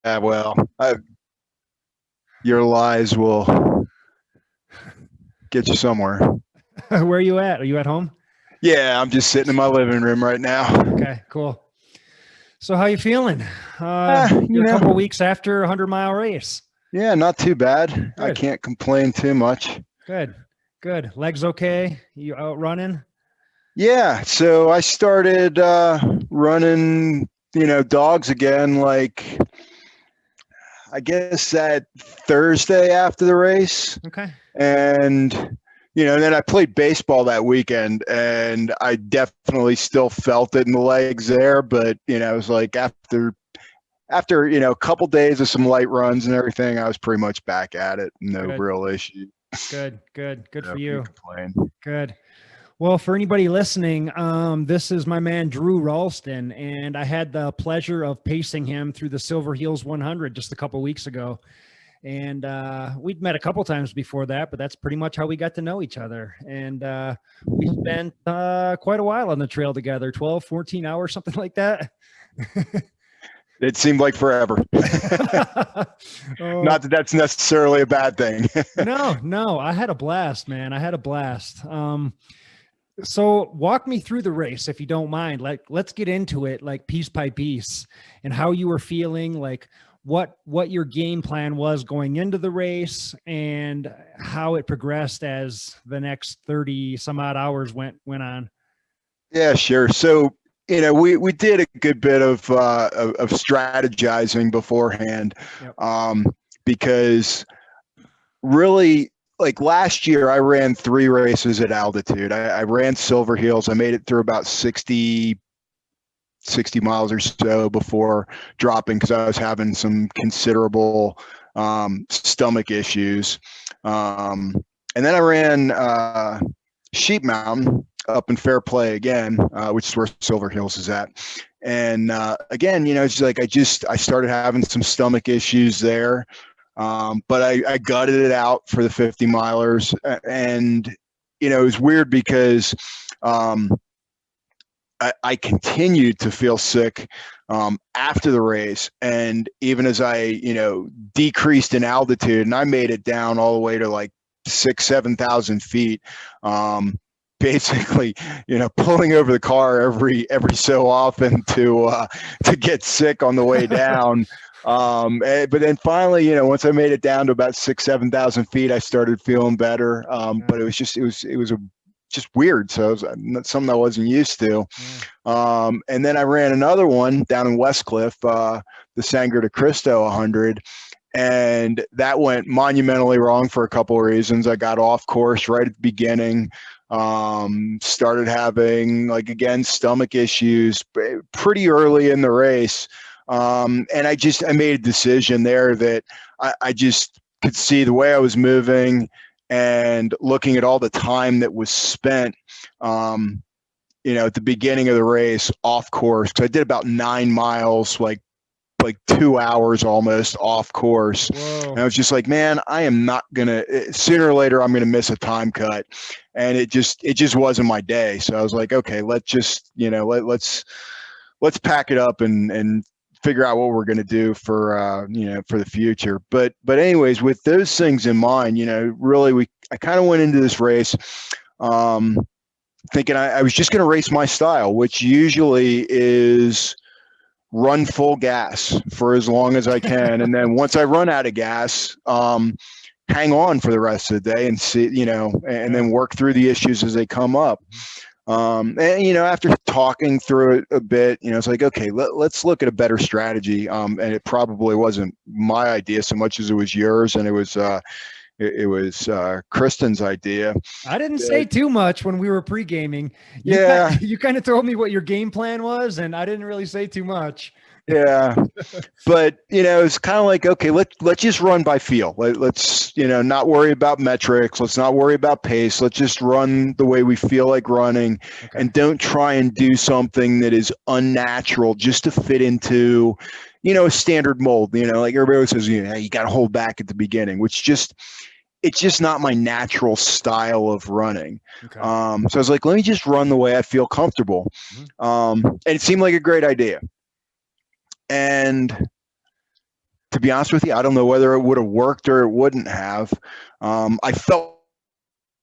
Well, your lies will get you somewhere. Where are you at? Are you at home? Yeah, I'm just sitting in my living room right now. Okay, cool. So how you feeling? You You're a couple of know, weeks after a 100-mile race. yeah, not too bad. I Good, can't complain too much. good, good. Legs okay? You out running? Yeah, so I started running, dogs again, like I guess that Thursday after the race. Okay, And then I played baseball that weekend, and I definitely still felt it in the legs there. But it was like after a couple days of some light runs and everything, I was pretty much back at it. No good, real issue. good, good, good for Can't you. complain. Good. Well, for anybody listening, this is my man Drew Ralston, and I had the pleasure of pacing him through the Silverheels 100 just a couple weeks ago. And we'd met a couple times before that, but that's pretty much how we got to know each other. And we spent quite a while on the trail together, 12, 14 hours, something like that. It seemed like forever. Oh, Not that that's necessarily a bad thing. no, no, I had a blast, man. I had a blast. So walk me through the race if you don't mind. Like, let's get into it, like piece by piece, and how you were feeling, like what your game plan was going into the race, and how it progressed as the next 30 some odd hours went on. Yeah, sure. So we did a good bit of strategizing beforehand, Yep. um, because really, like last year I ran 3 races at altitude. I ran Silverheels. I made it through about 60 miles or so before dropping because I was having some considerable stomach issues. And then I ran Sheep Mountain up in Fair Play again, which is where Silverheels is at. And again, it's like I started having some stomach issues there. But I gutted it out for the 50 milers. And, it was weird because I continued to feel sick after the race. And even as I, decreased in altitude, and I made it down all the way to like 7,000 feet. Basically, pulling over the car every so often to get sick on the way down. But then finally, once I made it down to about 7,000 feet, I started feeling better. But it was just weird. So it was something I wasn't used to. Yeah. And then I ran another one down in Westcliff, the Sangre De Cristo 100. And that went monumentally wrong for a couple of reasons. I got off course right at the beginning. Started having, like, again, stomach issues pretty early in the race. And I made a decision there that I just could see the way I was moving and looking at all the time that was spent, at the beginning of the race off course. So I did about 9 miles, like 2 hours almost off course. Whoa. And I was just like, man, I am not gonna. Sooner or later, I'm gonna miss a time cut, and it just wasn't my day. So I was like, okay, let's pack it up and figure out what we're going to do for for the future. But anyways, with those things in mind, really I kind of went into this race um, thinking I was just going to race my style, which usually is run full gas for as long as I can, and then once I run out of gas, hang on for the rest of the day and see, and then work through the issues as they come up. And after talking through it a bit, it's like, okay, let's look at a better strategy. And it probably wasn't my idea so much as it was yours, and it was Kristen's idea. I didn't say too much when we were pre-gaming. Yeah, You kind of told me what your game plan was, and I didn't really say too much. yeah. But it's kind of like, okay, let's just run by feel. Let's not worry about metrics. Let's not worry about pace. Let's just run the way we feel like running, Okay. and don't try and do something that is unnatural just to fit into a standard mold. Like everybody says, you got to hold back at the beginning, which it's just not my natural style of running. Okay. So I was like, let me just run the way I feel comfortable. And it seemed like a great idea. And to be honest with you, I don't know whether it would have worked or it wouldn't have. I felt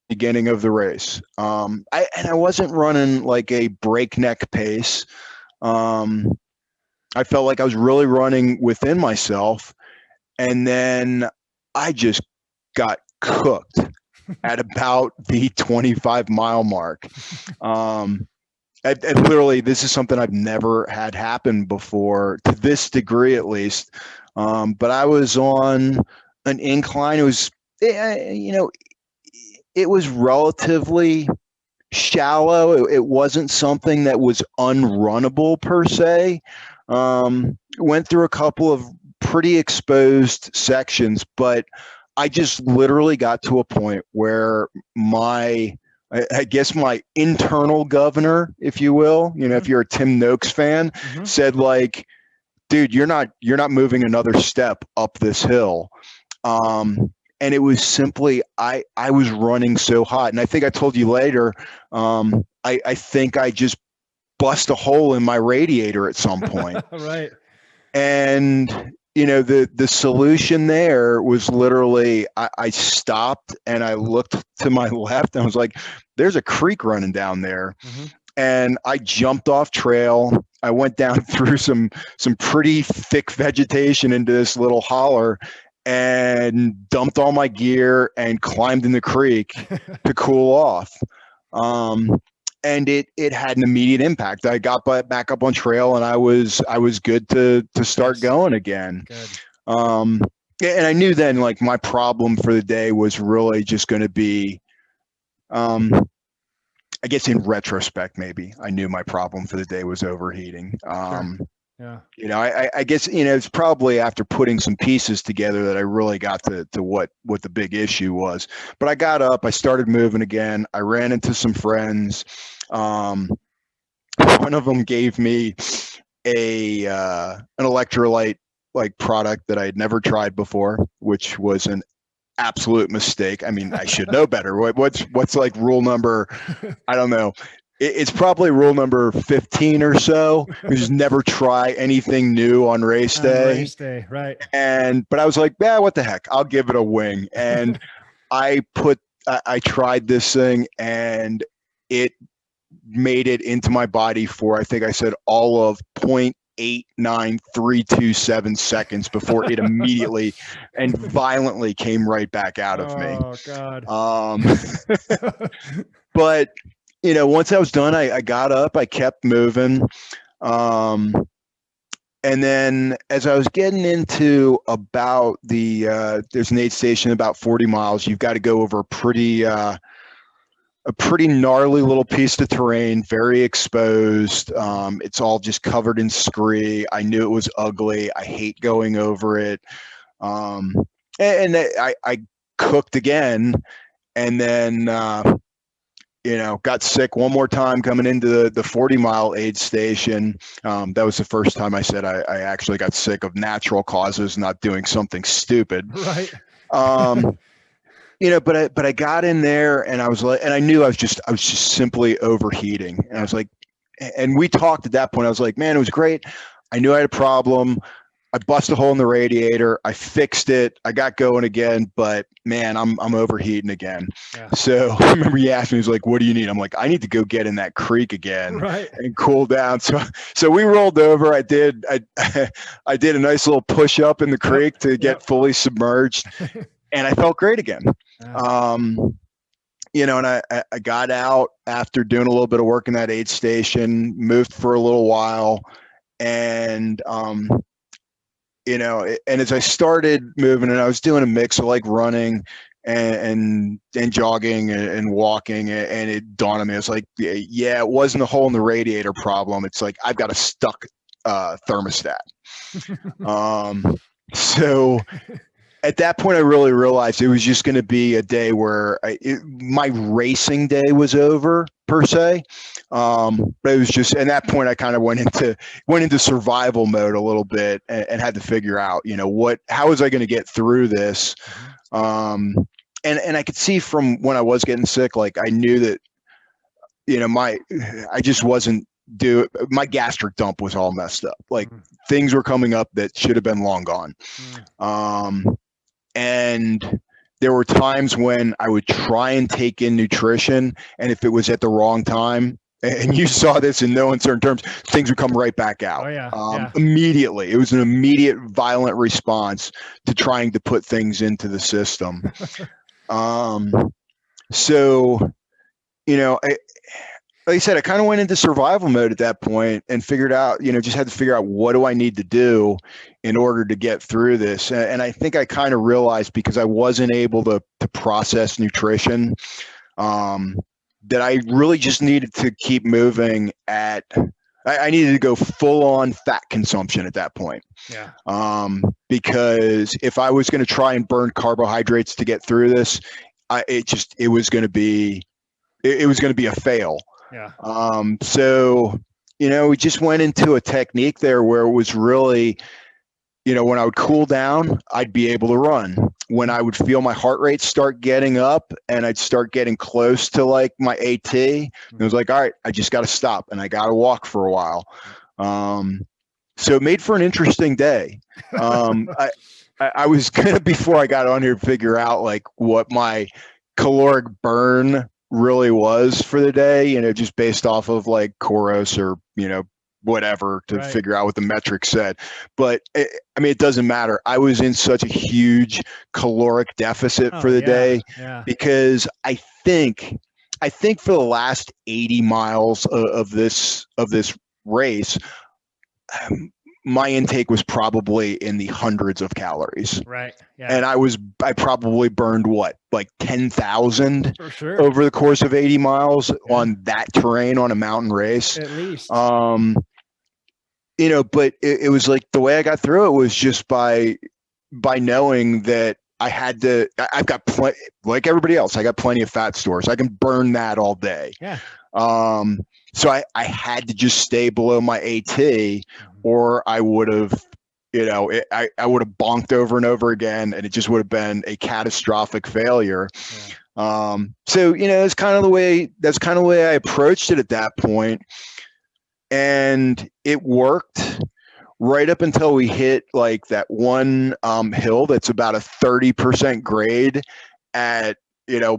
beginning of the race. I wasn't running like a breakneck pace. I felt like I was really running within myself, and then I just got cooked at about the 25-mile mark. Literally, this is something I've never had happen before, to this degree at least. But I was on an incline. It was, it was relatively shallow. It wasn't something that was unrunnable per se. Went through a couple of pretty exposed sections, but I just literally got to a point where I guess my internal governor, if you will, if you're a Tim Noakes fan, said like, dude, you're not moving another step up this hill. And it was simply, I was running so hot. And I think I told you later, I think I just bust a hole in my radiator at some point. Right. And, the solution there was literally, I stopped and I looked to my left and I was like, there's a creek running down there. And I jumped off trail. I went down through some pretty thick vegetation into this little holler and dumped all my gear and climbed in the creek to cool off. And it had an immediate impact. I got back up on trail and I was good to start going again. Good. And I knew then, like, my problem for the day was really just going to be, I guess in retrospect, maybe I knew my problem for the day was overheating. Sure. Yeah. I guess, it's probably after putting some pieces together that I really got to what the big issue was. But I got up, I started moving again. I ran into some friends. One of them gave me an electrolyte like product that I had never tried before, which was an absolute mistake. I mean, I should know better. What's like rule number? I don't know. It's probably rule number 15 or so. Just never try anything new on race day. Race day, right? But I was like, yeah, what the heck? I'll give it a wing. And I tried this thing, and it made it into my body for, I think I said, all of 0.89327 seconds before it immediately and violently came right back out of me. Oh God. But once I was done, I got up, I kept moving. And then as I was getting into about there's an aid station about 40 miles, you've got to go over a pretty gnarly little piece of terrain, very exposed. It's all just covered in scree. I knew it was ugly. I hate going over it. And I cooked again, and then, got sick one more time coming into the 40-mile aid station. That was the first time I said I actually got sick of natural causes, not doing something stupid. Right. But I got in there and I was like, and I knew I was just simply overheating. And I was like, and we talked at that point. I was like, man, it was great. I knew I had a problem. I busted a hole in the radiator. I fixed it. I got going again, but man, I'm overheating again. Yeah. So I remember he asked me, he was like, what do you need? I'm like, I need to go get in that creek again and cool down. So we rolled over. I did a nice little push up in the creek to get fully submerged. And I felt great again. And I got out after doing a little bit of work in that aid station, moved for a little while. And, and as I started moving, and I was doing a mix of like running and jogging and walking, and it dawned on me, I was like, yeah, it wasn't a hole in the radiator problem. It's like, I've got a stuck thermostat. So at that point, I really realized it was just going to be a day where my racing day was over per se. But it was just, at that point, I kind of went into survival mode a little bit and had to figure out, how was I going to get through this? And I could see from when I was getting sick, like I knew that, I just wasn't my gastric dump was all messed up. Like things were coming up that should have been long gone. And there were times when I would try and take in nutrition, and if it was at the wrong time, and you saw this in no uncertain terms, things would come right back out. Immediately. It was an immediate violent response to trying to put things into the system. So, like I said, I kind of went into survival mode at that point and figured out, just had to figure out what do I need to do in order to get through this. And I think I kind of realized, because I wasn't able to process nutrition, that I really just needed to keep moving I needed to go full on fat consumption at that point. Because if I was going to try and burn carbohydrates to get through this, it was going to be a fail. So, we just went into a technique there where it was really, when I would cool down, I'd be able to run. When I would feel my heart rate start getting up and I'd start getting close to like my AT, it was like, all right, I just got to stop and I got to walk for a while. So it made for an interesting day. I was gonna, before I got on here, figure out like what my caloric burn really was for the day, just based off of like Koros or, whatever, to figure out what the metrics said. But it doesn't matter. I was in such a huge caloric deficit for the day, because I think for the last 80 miles of this race, my intake was probably in the hundreds of calories. And I probably burned like 10,000 over the course of 80 miles on that terrain on a mountain race. At least. But it was like, the way I got through it was just by knowing that I've got plenty, like everybody else, I got plenty of fat stores. I can burn that all day. So I had to just stay below my AT, or I would have, I would have bonked over and over again, and it just would have been a catastrophic failure. So, that's kind of the way I approached it at that point. And it worked right up until we hit like that one hill that's about a 30% grade at,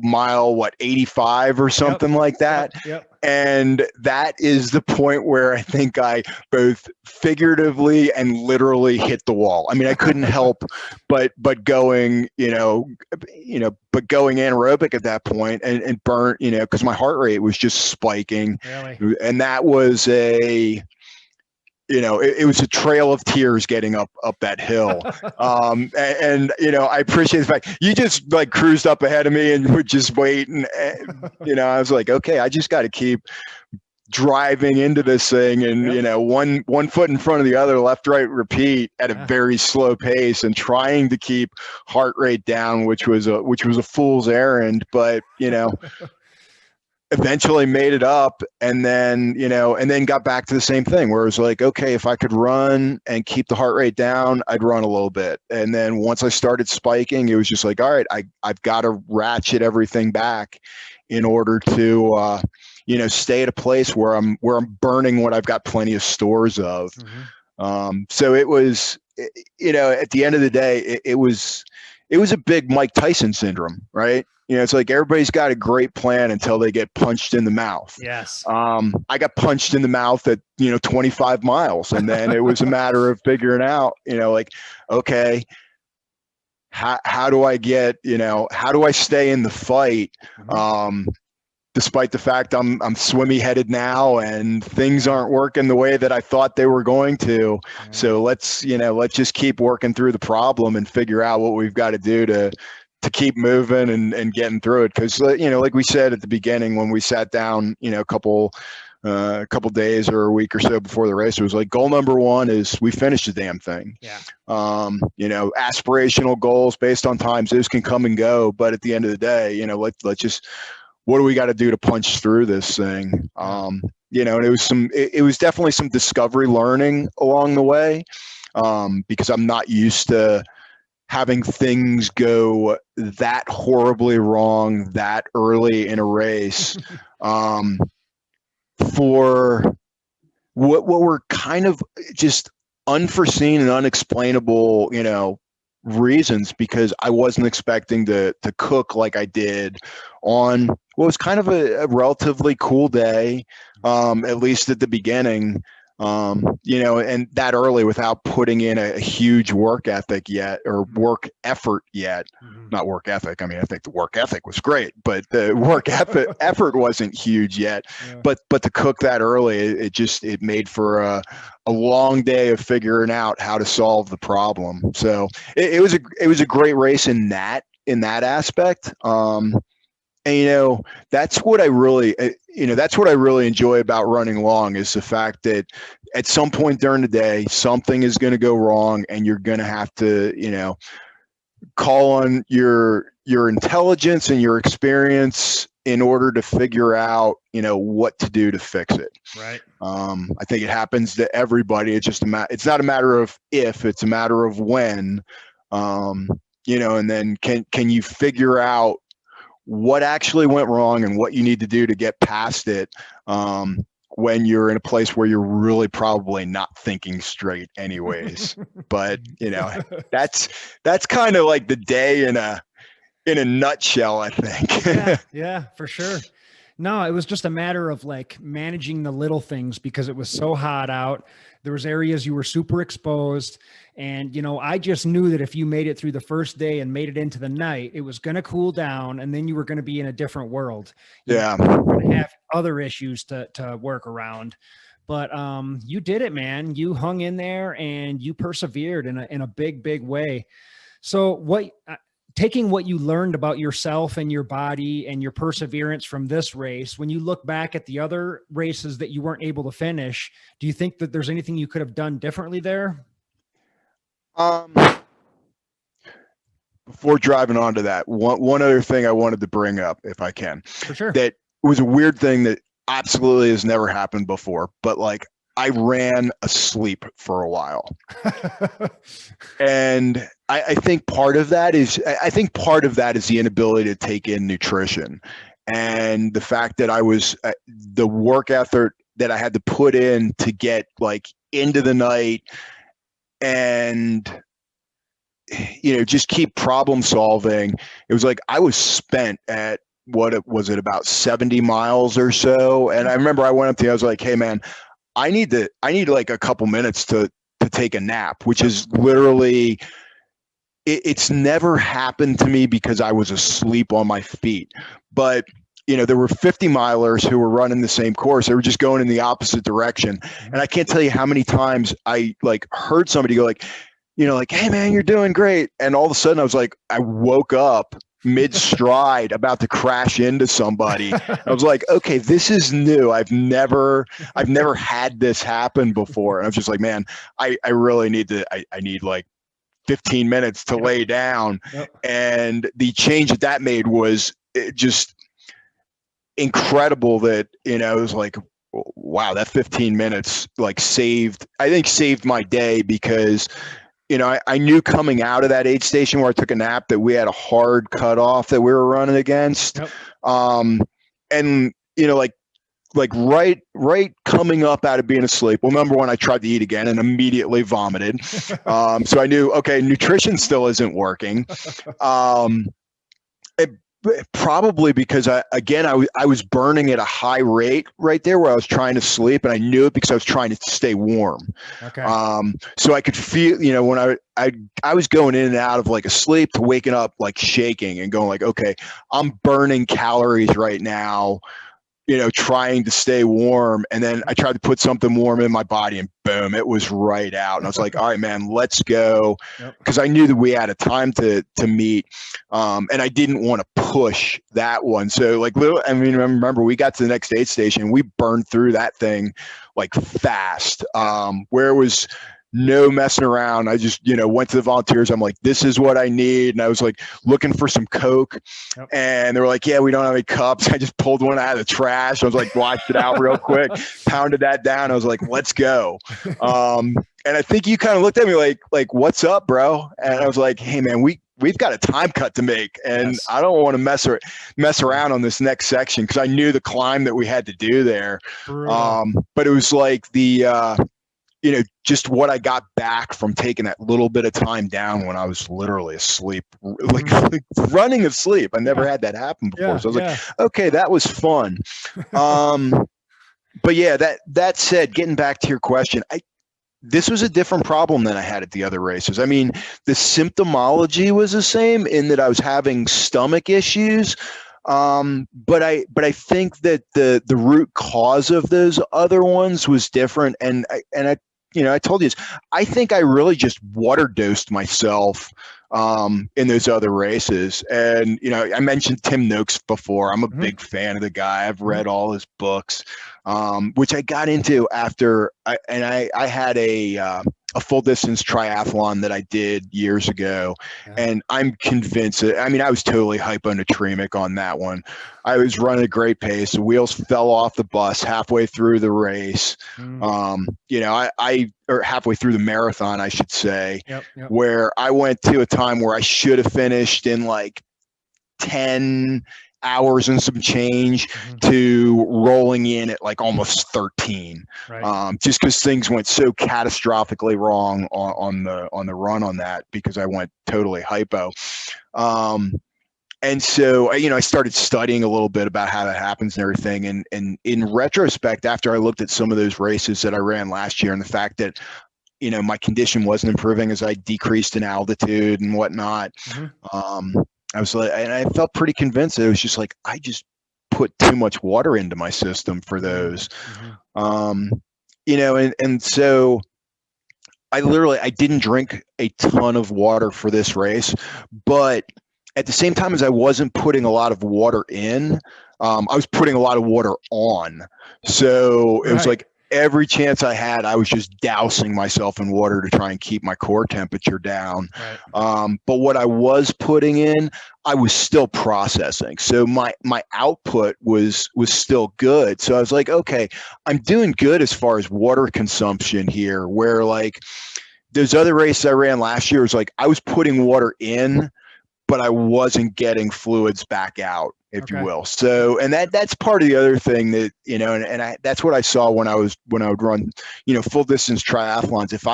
mile 85 or something like that. And that is the point where I think I both figuratively and literally hit the wall. I couldn't help but going, but going anaerobic at that point and burn, because my heart rate was just spiking. And that was it was a trail of tears getting up that hill. And I appreciate the fact you just like cruised up ahead of me and would just wait. And, I was like, okay, I just got to keep driving into this thing, and, one foot in front of the other, left, right, repeat at a very slow pace, and trying to keep heart rate down, which was a fool's errand, but, eventually made it up, and then got back to the same thing where it was like, okay, if I could run and keep the heart rate down, I'd run a little bit. And then once I started spiking, it was just like, all right, I've got to ratchet everything back in order to, stay at a place where I'm burning what I've got plenty of stores of. So it was, at the end of the day, it was a big Mike Tyson syndrome, right? It's like everybody's got a great plan until they get punched in the mouth. I got punched in the mouth at, 25 miles. And then it was a matter of figuring out, like, okay, how do I get, how do I stay in the fight? Despite the fact I'm swimmy headed now and things aren't working the way that I thought they were going to. So let's just keep working through the problem and figure out what we've got to do to keep moving and getting through it. Cause like we said at the beginning, when we sat down, a couple days or a week or so before the race, it was like, goal number one is we finish the damn thing. Aspirational goals based on times, those can come and go, but at the end of the day, let's just, what do we got to do to punch through this thing? And it was definitely some discovery learning along the way, because I'm not used to having things go that horribly wrong that early in a race, for what were kind of just unforeseen and unexplainable, reasons, because I wasn't expecting to cook like I did on what was kind of a relatively cool day, at least at the beginning. And that early without putting in a huge work ethic yet, or work effort yet. Not work ethic. I mean, I think the work ethic was great, but the work effort wasn't huge yet. Yeah. But to cook that early, it made for a long day of figuring out how to solve the problem. So it was a great race in that aspect. And that's what I really enjoy about running long, is the fact that at some point during the day something is going to go wrong, and you're going to have to call on your intelligence and your experience in order to figure out what to do to fix it. Right. I think it happens to everybody. It's just it's not a matter of if, it's a matter of when. And then can you figure out what actually went wrong and what you need to do to get past it, when you're in a place where you're really probably not thinking straight anyways. But that's kind of like the day in a nutshell, I think. Yeah, for sure. No, it was just a matter of like managing the little things, because it was so hot out. There was areas you were super exposed. And, I just knew that if you made it through the first day and made it into the night, it was going to cool down, and then you were going to be in a different world. You were going to have other issues to work around. But you did it, man. You hung in there and you persevered in a big, big way. So taking what you learned about yourself and your body and your perseverance from this race, when you look back at the other races that you weren't able to finish, do you think that there's anything you could have done differently there? Before driving on to that, one other thing I wanted to bring up, if I can. For sure. That was a weird thing that absolutely has never happened before, but like I ran asleep for a while. And I think part of that is the inability to take in nutrition, and the fact that I was the work effort that I had to put in to get like into the night and just keep problem solving. It was like I was spent at about 70 miles or so. And I remember I went up to you, I was like, hey man, I need like a couple minutes to take a nap, which is literally, it's never happened to me because I was asleep on my feet. But there were 50 milers who were running the same course. They were just going in the opposite direction. And I can't tell you how many times I like heard somebody go like, hey man, you're doing great. And all of a sudden I woke up mid-stride about to crash into somebody. I was like, okay, this is new. I've never had this happen before. And I was just like, man, I really need I need like 15 minutes to lay down. Yep. And the change that made was just incredible. That it was like, wow, that 15 minutes like saved my day, because I knew coming out of that aid station where I took a nap that we had a hard cutoff that we were running against. Yep. And like right coming up out of being asleep. Well, number one, I tried to eat again and immediately vomited. So I knew, okay, nutrition still isn't working. Probably because I was burning at a high rate right there where I was trying to sleep, and I knew it because I was trying to stay warm. Okay. So I could feel, when I was going in and out of like a sleep to waking up like shaking and going like, okay, I'm burning calories right now, trying to stay warm. And then I tried to put something warm in my body, and boom, it was right out. And I was like, all right, man, let's go. Because I knew that we had a time to meet. And I didn't want to push that one. So like, remember we got to the next aid station, we burned through that thing like fast, where it was no messing around. I just, went to the volunteers. I'm like, this is what I need. And I was like looking for some Coke. Yep. And they were like, yeah, we don't have any cups. I just pulled one out of the trash. I was like, washed it out real quick, pounded that down. I was like, let's go. And I think you kind of looked at me like, what's up, bro? And I was like, hey man, we we've got a time cut to make, and Yes. I don't want to mess around on this next section because I knew the climb that we had to do there. Brutal. But it was like just what I got back from taking that little bit of time down when I was literally asleep, like running asleep. I never had that happen before. So I was like, okay, that was fun. But yeah, that said, getting back to your question, this was a different problem than I had at the other races. I mean, the symptomology was the same in that I was having stomach issues. But I think that the root cause of those other ones was different. And I told you this, I think I really just water dosed myself in those other races. And, I mentioned Tim Noakes before. I'm a big fan of the guy. I've read all his books, which I got into after I had a full distance triathlon that I did years ago. And I'm convinced that, I was totally hyponatremic on that one. I was running a great pace. The wheels fell off the bus halfway through the race. Or halfway through the marathon, I should say, where I went to a time where I should have finished in like 10 hours and some change to rolling in at like almost 13, just because things went so catastrophically wrong on the run on that, because I went totally hypo. And so, I started studying a little bit about how that happens and everything. And in retrospect, after I looked at some of those races that I ran last year and the fact that, my condition wasn't improving as I decreased in altitude and whatnot, I was like, and I felt pretty convinced that it was just like, I just put too much water into my system for those. And so I didn't drink a ton of water for this race, but at the same time as I wasn't putting a lot of water in, I was putting a lot of water on. So it was like every chance I had, I was just dousing myself in water to try and keep my core temperature down. But what I was putting in, I was still processing. So my output was still good. So I was like, okay, I'm doing good as far as water consumption here, where like those other races I ran last year was like I was putting water in, but I wasn't getting fluids back out, if you will. So, and that's part of the other thing that, that's what I saw when I would run, full distance triathlons. If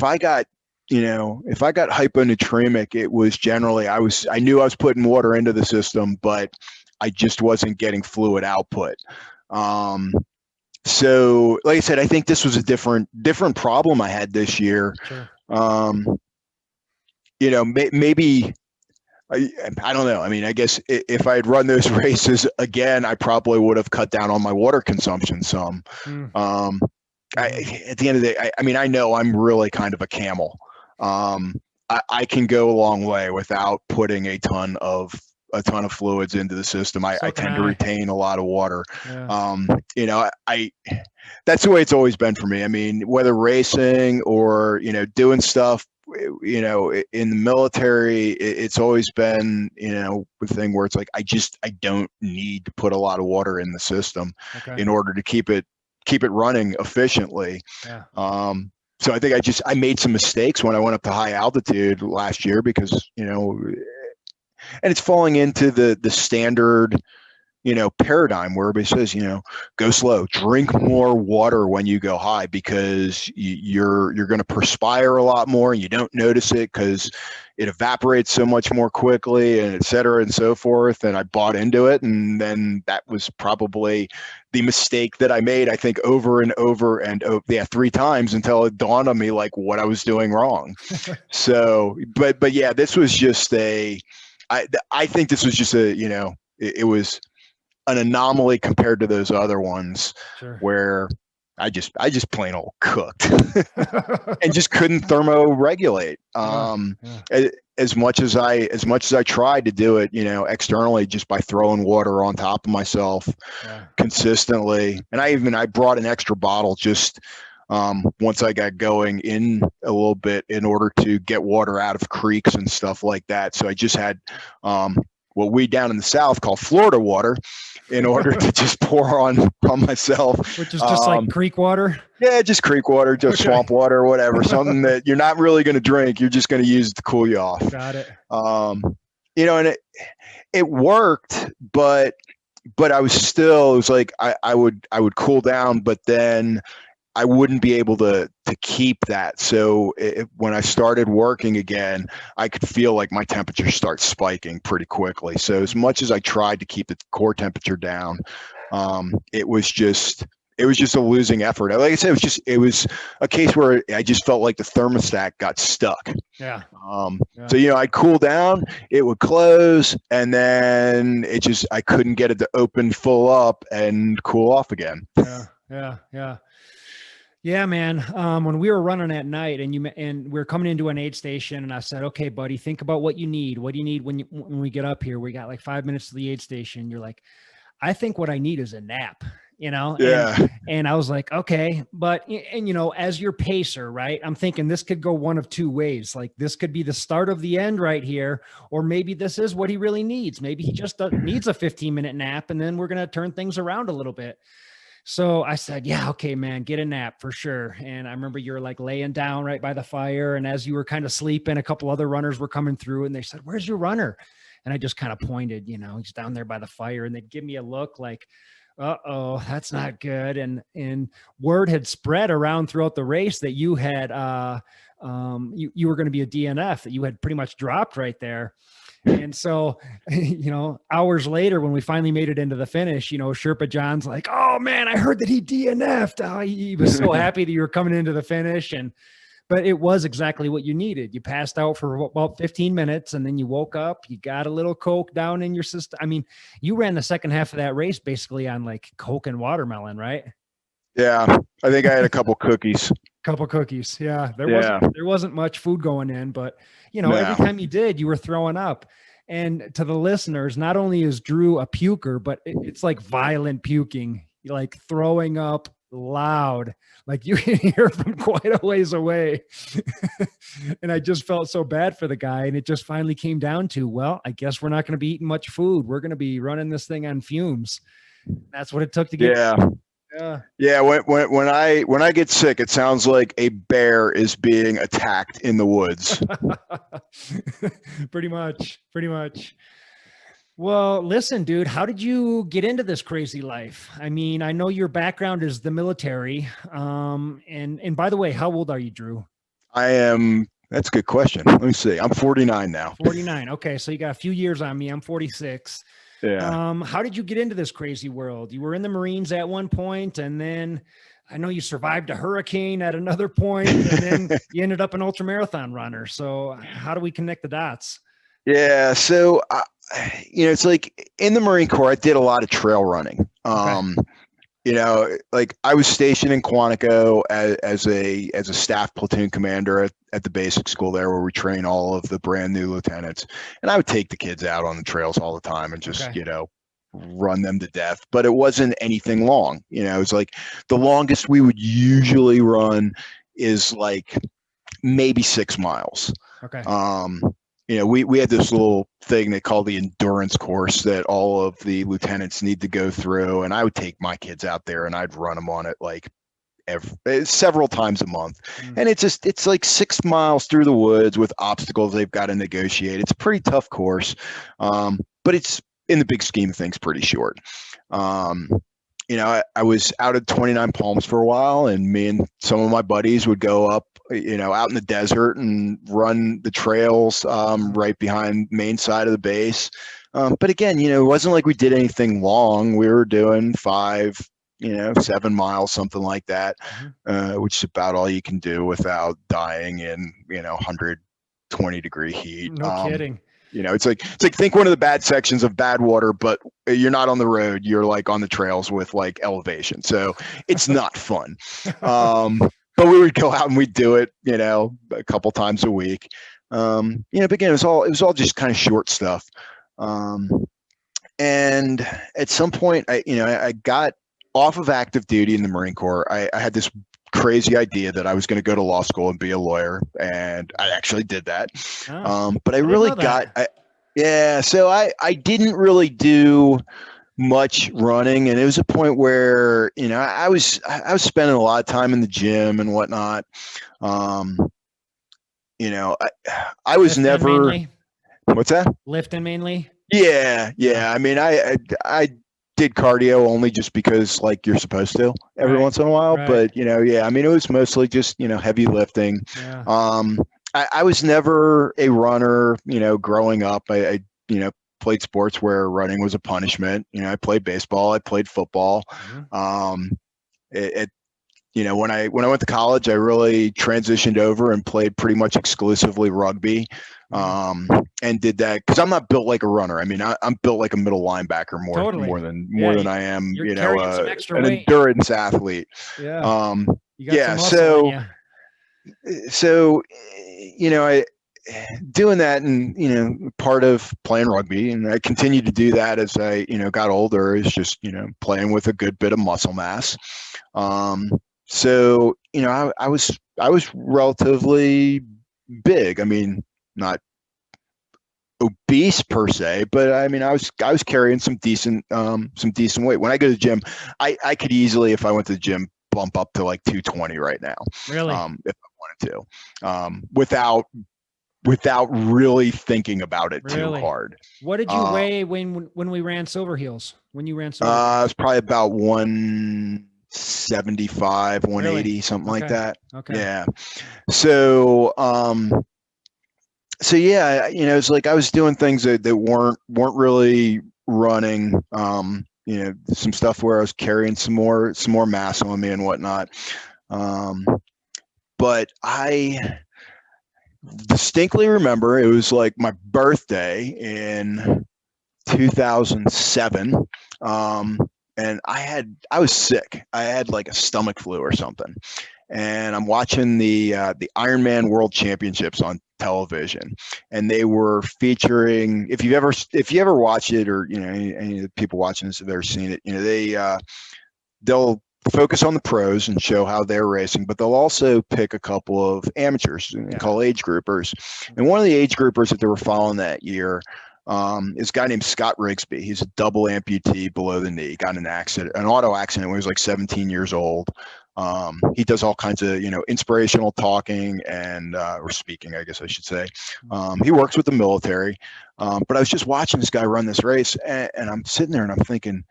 I got hyponatremic, it was generally, I knew I was putting water into the system, but I just wasn't getting fluid output. So like I said, I think this was a different problem I had this year. Maybe I don't know. I guess if I had run those races again, I probably would have cut down on my water consumption some. At the end of the day, I know I'm really kind of a camel. I can go a long way without putting a ton of fluids into the system. I tend to retain a lot of water. That's the way it's always been for me. Whether racing or, doing stuff, in the military, it's always been, the thing where it's like, I don't need to put a lot of water in the system in order to keep it running efficiently. So I think I made some mistakes when I went up to high altitude last year because, and it's falling into the standard, paradigm where everybody says, go slow, drink more water when you go high, because you're going to perspire a lot more and you don't notice it because it evaporates so much more quickly, and et cetera and so forth. And I bought into it. And then that was probably the mistake that I made, I think, over and over and over, 3 times, until it dawned on me like what I was doing wrong. So, but yeah, this was just I think this was just it was an anomaly compared to those other ones where I just plain old cooked and just couldn't thermoregulate. As much as I tried to do it, externally, just by throwing water on top of myself consistently. And I brought an extra bottle just once I got going in a little bit in order to get water out of creeks and stuff like that. So I just had what we down in the South call Florida water. in order to just pour on myself. Which is just like creek water? Yeah, just creek water, just swamp water, whatever. Something that you're not really going to drink. You're just going to use to cool you off. Got it. And it worked, but I was still, it was like I would cool down, but then I wouldn't be able to keep that. So when I started working again, I could feel like my temperature start spiking pretty quickly. So as much as I tried to keep the core temperature down, it was just a losing effort. Like I said, it was a case where I just felt like the thermostat got stuck. Yeah. So, I'd cool down, it would close, and then I couldn't get it to open full up and cool off again. Yeah, man. When we were running at night and we were coming into an aid station, and I said, okay, buddy, think about what you need. What do you need when we get up here? We got like 5 minutes to the aid station. You're like, I think what I need is a nap, Yeah. And I was like, okay, but, as your pacer, right, I'm thinking this could go one of two ways. Like this could be the start of the end right here, or maybe this is what he really needs. Maybe he just needs a 15-minute nap, and then we're going to turn things around a little bit. So I said, yeah, okay, man, get a nap for sure. And I remember you were like laying down right by the fire. And as you were kind of sleeping, a couple other runners were coming through, and they said, where's your runner? And I just kind of pointed, he's down there by the fire, and they'd give me a look like, uh-oh, that's not good. And word had spread around throughout the race that you had, you were going to be a DNF, that you had pretty much dropped right there. And so, hours later, when we finally made it into the finish, Sherpa John's like, oh man, I heard that he DNF'd. Oh, he was so happy that you were coming into the finish. But it was exactly what you needed. You passed out for about 15 minutes, and then you woke up, you got a little Coke down in your system. I mean, you ran the second half of that race basically on like Coke and watermelon, right? Yeah. I think I had a couple cookies. Yeah. There wasn't much food going in, but every time you did, you were throwing up. And to the listeners, not only is Drew a puker, but it's like violent puking, like throwing up loud, like you can hear from quite a ways away. And I just felt so bad for the guy. And it just finally came down to, well, I guess we're not going to be eating much food. We're going to be running this thing on fumes. That's what it took to get. Yeah. When I get sick, it sounds like a bear is being attacked in the woods. Pretty much. Well, listen, dude, how did you get into this crazy life? I mean, I know your background is the military. And by the way, how old are you, Drew? That's a good question. Let me see. I'm 49 now. 49. Okay. So you got a few years on me. I'm 46. Yeah. How did you get into this crazy world? You were in the Marines at one point, and then I know you survived a hurricane at another point, and then you ended up an ultramarathon runner. So how do we connect the dots? Yeah. So, it's like in the Marine Corps, I did a lot of trail running. Like I was stationed in Quantico as a staff platoon commander at the basic school there, where we train all of the brand new lieutenants. And I would take the kids out on the trails all the time and just, run them to death. But it wasn't anything long. It was like the longest we would usually run is like maybe 6 miles. Okay. We had this little thing they call the endurance course that all of the lieutenants need to go through. And I would take my kids out there and I'd run them on it like several times a month. And it's like 6 miles through the woods with obstacles they've got to negotiate. It's a pretty tough course. But it's, in the big scheme of things, pretty short. I was out at 29 Palms for a while, and me and some of my buddies would go up, out in the desert and run the trails right behind main side of the base. But again, it wasn't like we did anything long. We were doing 5, 7 miles, something like that, which is about all you can do without dying in, 120-degree heat. No kidding. It's like think one of the bad sections of Badwater, but you're not on the road. You're like on the trails with like elevation. So it's not fun. But we would go out and we'd do it, a couple times a week. But again, it was all just kind of short stuff. And at some point I got off of active duty in the Marine Corps. I had this crazy idea that I was going to go to law school and be a lawyer, and I actually did that. But I really so I didn't really do much running, and it was a point where, you know, I was spending a lot of time in the gym and whatnot. Um, you know, I was Lifting never. mainly. What's that? Lifting mainly. Yeah. I mean, I did cardio only just because, like, you're supposed to every Right. once in a while. Right. But, you know, yeah, I mean, it was mostly just, you know, heavy lifting. Yeah. I was never a runner, you know, growing up. I you know, played sports where running was a punishment. You know, I played baseball, I played football. It you know, when I went to college, I really transitioned over and played pretty much exclusively rugby, and did that because I'm not built like a runner. I mean, I'm built like a middle linebacker more than I am, You're you know, carrying some extra an weight. endurance athlete. Yeah. You got Yeah, some muscle in so you know, I doing that, and you know, part of playing rugby, and I continued to do that as I, you know, got older, is just, you know, playing with a good bit of muscle mass. So, you know, I was relatively big. I mean, not obese per se, but I mean, I was carrying some decent weight. When I go to the gym, I could easily, if I went to the gym, bump up to like 220 right now. Really? If I wanted to, without really thinking about it too hard. What did you weigh when we ran Silverheels? When you ran Silverheels? It was probably about 175, 180, Really? something like that. Okay. Yeah. So, so yeah, you know, it's like I was doing things that weren't really running. You know, some stuff where I was carrying some more mass on me and whatnot. But I distinctly remember it was like my birthday in 2007. And I was sick. I had like a stomach flu or something. And I'm watching the Ironman World Championships on television, and they were featuring. If you ever watch it, or you know, any of the people watching this have ever seen it, you know, they'll focus on the pros and show how they're racing, but they'll also pick a couple of amateurs and call age groupers. And one of the age groupers that they were following that year is a guy named Scott Rigsby. He's a double amputee below the knee. He got in an auto accident when he was like 17 years old. He does all kinds of, you know, inspirational talking and or speaking, I guess I should say. He works with the military. But I was just watching this guy run this race, and I'm sitting there and I'm thinking,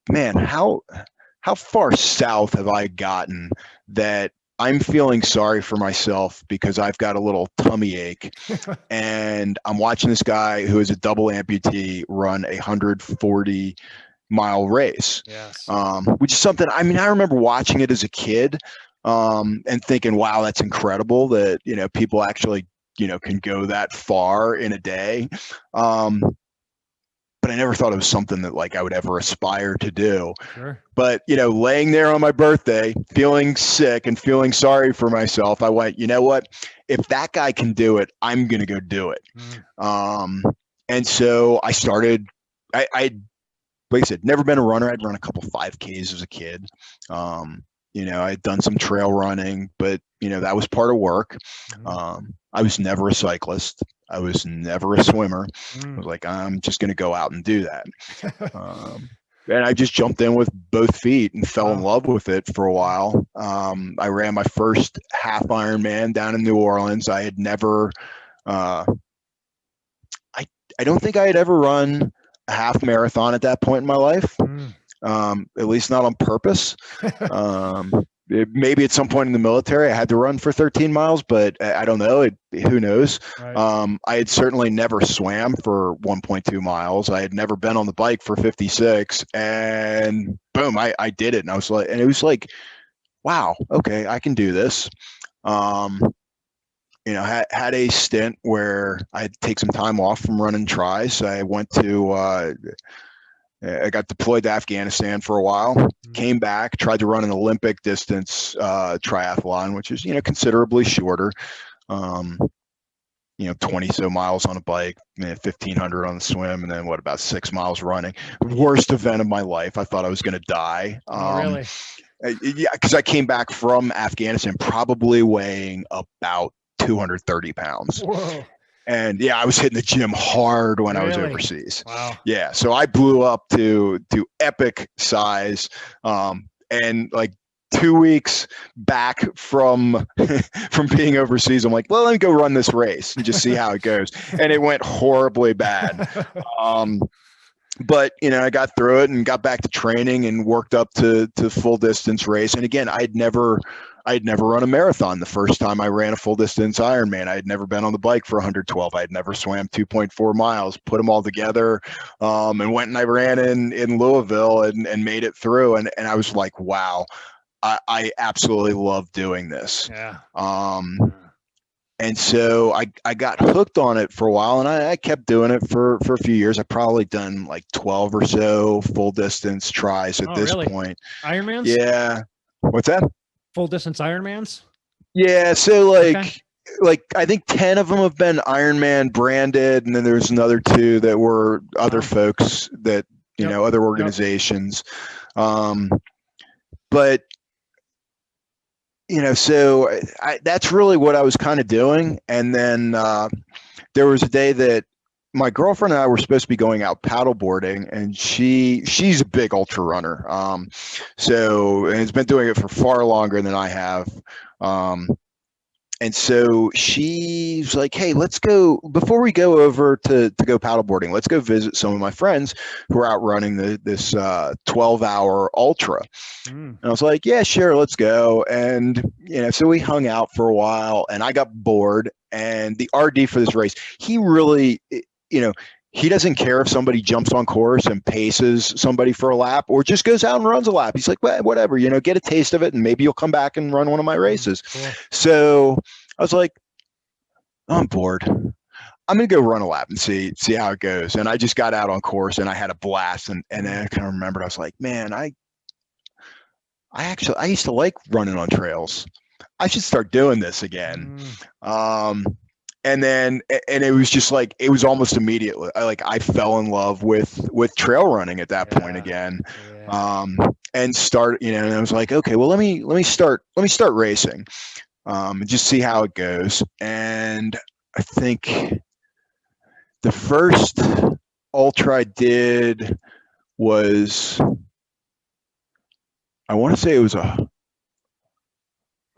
man, how far south have I gotten that I'm feeling sorry for myself because I've got a little tummy ache, and I'm watching this guy who is a double amputee run a 140-mile race. Yes. Which is something, I mean, I remember watching it as a kid, and thinking, wow, that's incredible that, you know, people actually, you know, can go that far in a day. But I never thought it was something that like I would ever aspire to do. Sure. But, you know, laying there on my birthday, feeling sick and feeling sorry for myself, I went, you know what? If that guy can do it, I'm going to go do it. And so I started, I like I said, never been a runner. I'd run a couple 5Ks as a kid. You know, I'd done some trail running, but, you know, that was part of work. I was never a cyclist. I was never a swimmer. I was like, I'm just going to go out and do that. And I just jumped in with both feet and fell in love with it for a while. I ran my first half Ironman down in New Orleans. I had never, I don't think I had ever run a half marathon at that point in my life, at least not on purpose. Maybe at some point in the military I had to run for 13 miles, but I don't know. Who knows? Right. I had certainly never swam for 1.2 miles. I had never been on the bike for 56, and boom, I did it. And it was like, wow, okay, I can do this. You know, had a stint where I had to take some time off from running tries. I went to, I got deployed to Afghanistan for a while, came back, tried to run an Olympic distance triathlon, which is, you know, considerably shorter. You know, 20 so miles on a bike, 1,500 on the swim, and then about 6 miles running. Worst event of my life. I thought I was going to die. Really? Yeah, because I came back from Afghanistan probably weighing about 230 pounds. Whoa. And yeah, I was hitting the gym hard when I was Really? overseas. Wow. Yeah. So I blew up to epic size. And like 2 weeks back from from being overseas, I'm like, well, let me go run this race and just see how it goes. And it went horribly bad. But I got through it and got back to training and worked up to full distance race. And again, I'd never run a marathon. The first time I ran a full distance Ironman, I had never been on the bike for 112. I had never swam 2.4 miles. Put them all together, and went and I ran in Louisville and made it through. And I was like, wow, I absolutely love doing this. Yeah. And so I got hooked on it for a while, and I kept doing it for a few years. I've probably done like 12 or so full distance tries at this point. Ironmans? Yeah. What's that? Full distance Ironmans? Yeah. So like I think 10 of them have been Ironman branded, and then there's another 2 that were other folks that, other organizations. But so that's really what I was kind of doing. And then there was a day that my girlfriend and I were supposed to be going out paddleboarding, and she's a big ultra runner. And has been doing it for far longer than I have. And so she's like, hey, let's go, before we go over to go paddleboarding, let's go visit some of my friends who are out running this 12-hour ultra. And I was like, yeah, sure, let's go. And, so we hung out for a while, and I got bored. And the RD for this race, he really, he doesn't care if somebody jumps on course and paces somebody for a lap or just goes out and runs a lap. He's like, well, whatever, get a taste of it, and maybe you'll come back and run one of my races. Cool. So I was like, I'm bored. I'm going to go run a lap and see how it goes. And I just got out on course, and I had a blast. And then I kind of remembered, I was like, man, I used to like running on trails. I should start doing this again. And it was just like, it was almost immediately, I fell in love with trail running at that point again. And start, and I was like, okay, well, let me start racing, and just see how it goes. And I think the first ultra I did was, I want to say it was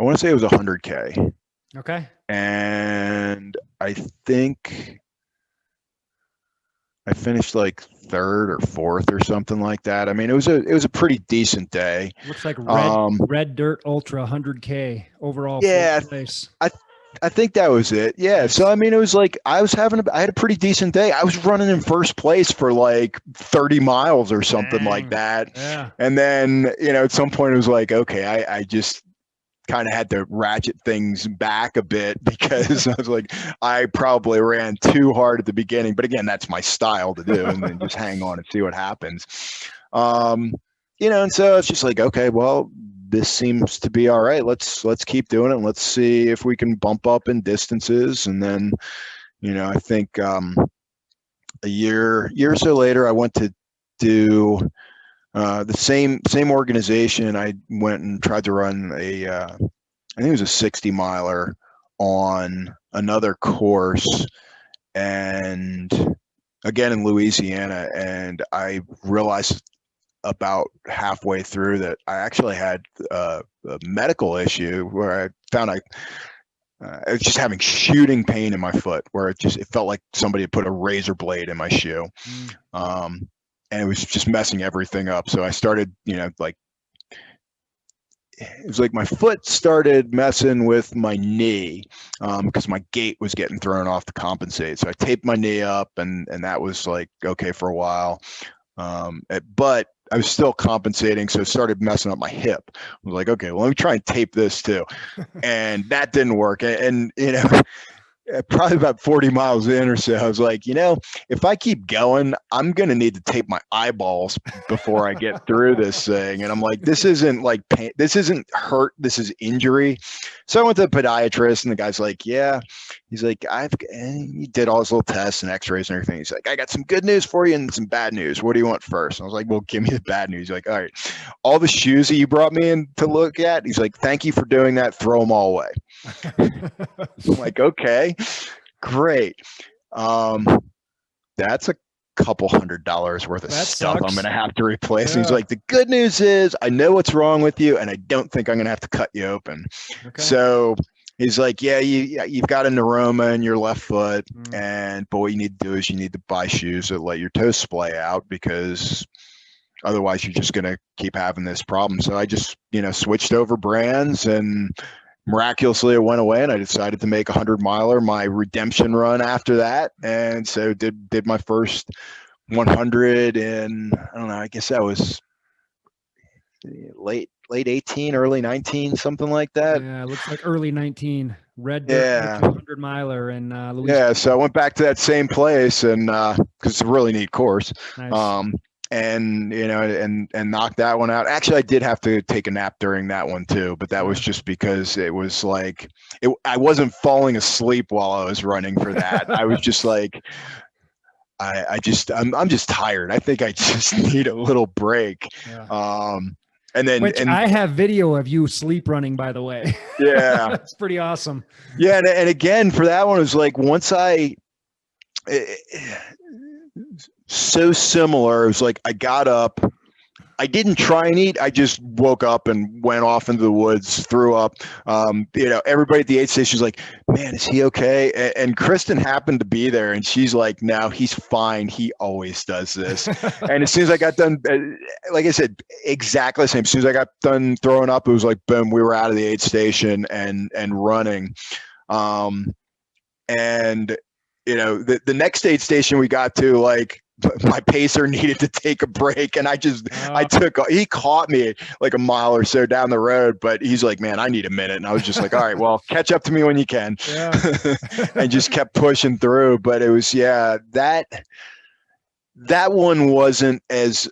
100K. Okay. And I think I finished like 3rd or 4th or something like that. I mean, it was a pretty decent day. Looks like Red Dirt Ultra 100K overall. Yeah, place. I think that was it. Yeah. So I mean, it was like I had a pretty decent day. I was running in first place for like 30 miles or something like that. Yeah. And then at some point it was like, okay, I just kind of had to ratchet things back a bit, because I was like, I probably ran too hard at the beginning, but again, that's my style to do, and then just hang on and see what happens. And so it's just like, okay, well, this seems to be all right. Let's keep doing it. And let's see if we can bump up in distances. And then, I think a year or so later, I went to do the same organization. I went and tried to run I think it was a 60 miler on another course, and again in Louisiana. And I realized about halfway through that I actually had a medical issue, where I found I was just having shooting pain in my foot, where it felt like somebody had put a razor blade in my shoe. And it was just messing everything up. So I started, it was like my foot started messing with my knee, because my gait was getting thrown off to compensate. So I taped my knee up, and that was like, okay for a while. But I was still compensating. So it started messing up my hip. I was like, okay, well, let me try and tape this too. And that didn't work. And probably about 40 miles in or so, I was like, if I keep going, I'm going to need to tape my eyeballs before I get through this thing. And I'm like, this isn't like pain. This isn't hurt. This is injury. So I went to the podiatrist, and the guy's like, yeah. He's like, he did all his little tests and x-rays and everything. He's like, I got some good news for you and some bad news. What do you want first? And I was like, well, give me the bad news. He's like, all right, all the shoes that you brought me in to look at, he's like, thank you for doing that. Throw them all away. I'm like, okay. great. That's a couple $100 worth of That stuff I'm sucks. going to have to replace. And he's Yeah. like, the good news is I know what's wrong with you, and I don't think I'm going to have to cut you open. Okay. So he's like, yeah, you've got a neuroma in your left foot, Mm. and but what you need to do is you need to buy shoes that let your toes splay out, because otherwise you're just going to keep having this problem. So I just, switched over brands, and miraculously it went away, and I decided to make a 100-miler my redemption run after that. And so did my first 100 in, I don't know, I guess that was late 18, early 19, something like that. Yeah, it looks like early 19. Red Dirt Yeah. 100 miler in Louisiana. Yeah, so I went back to that same place, and because it's a really neat course. Nice. And and knocked that one out. Actually, I did have to take a nap during that one too, but that was Yeah. just because it was like I wasn't falling asleep while I was running for that. I was just like, I'm just tired. I think I just need a little break. Yeah. And then Which I have video of you sleep running, by the way. Yeah, That's pretty awesome. yeah, and again for that one, it was like once so similar. It was like I got up, I didn't try and eat. I just woke up and went off into the woods, threw up. Everybody at the aid station was like, man, is he okay? And Kristen happened to be there, and she's like, no, he's fine. He always does this. And as soon as I got done, like I said, exactly the same. As soon as I got done throwing up, it was like, boom, we were out of the aid station and running. And the next aid station we got to, like, my pacer needed to take a break, and he caught me like a mile or so down the road, but he's like, man, I need a minute. And I was just like, all right, well, catch up to me when you can. Yeah. And just kept pushing through. But it was, that one wasn't as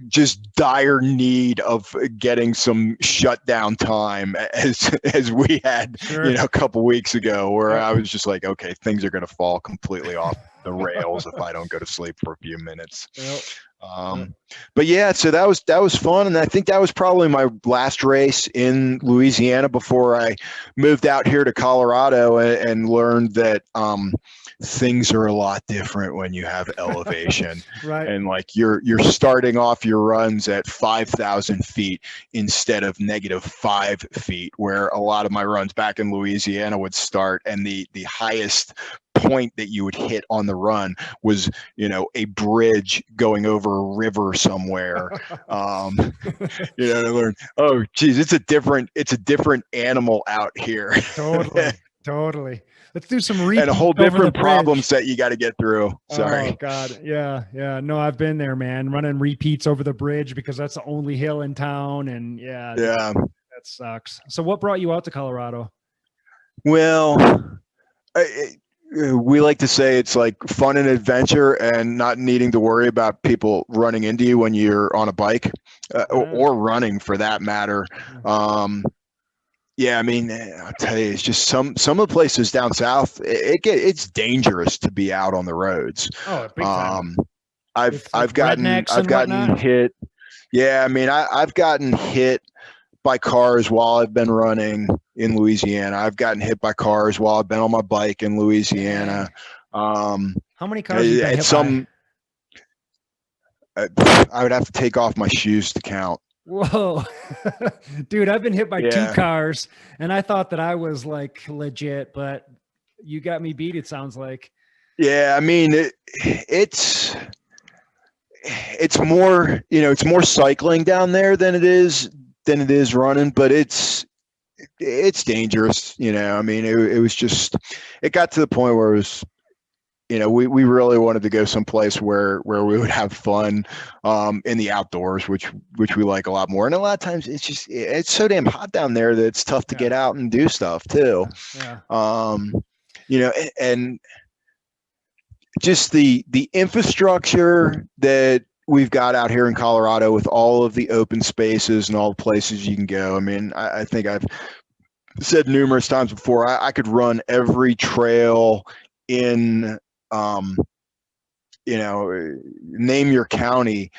just dire need of getting some shutdown time as we had, Sure. a couple weeks ago, where I was just like, okay, things are going to fall completely off the rails if I don't go to sleep for a few minutes. Yep. But yeah, so that was fun, and I think that was probably my last race in Louisiana before I moved out here to Colorado and learned that things are a lot different when you have elevation. Right. And like you're starting off your runs at 5,000 feet instead of -5 feet, where a lot of my runs back in Louisiana would start, and the highest point that you would hit on the run was a bridge going over a river somewhere. I learned, oh geez, it's a different animal out here. Totally. Let's do some repeats and a whole different over problems that you got to get through. Sorry. Oh God. Yeah. No, I've been there, man, running repeats over the bridge because that's the only hill in town. And that sucks. So what brought you out to Colorado? Well, we like to say it's like fun and adventure, and not needing to worry about people running into you when you're on a bike or running, for that matter. Yeah, I mean, I'll tell you, it's just some of the places down south, it's dangerous to be out on the roads. Oh, big time. I've gotten hit. Yeah, I mean, I've gotten hit by cars while I've been running in Louisiana. I've gotten hit by cars while I've been on my bike in Louisiana. How many cars have you been hit by? I would have to take off my shoes to count. Whoa, dude, I've been hit by 2 cars, and I thought that I was like legit, but you got me beat, it sounds like. Yeah, I mean, it's more, it's more cycling down there than it is running, but it's dangerous. I mean, it was just, it got to the point where it was, we really wanted to go someplace where we would have fun in the outdoors, which we like a lot more. And a lot of times it's so damn hot down there that it's tough to get out and do stuff too. And just the infrastructure that we've got out here in Colorado, with all of the open spaces and all the places you can go. I mean, I think I've said numerous times before, I could run every trail in, name your county,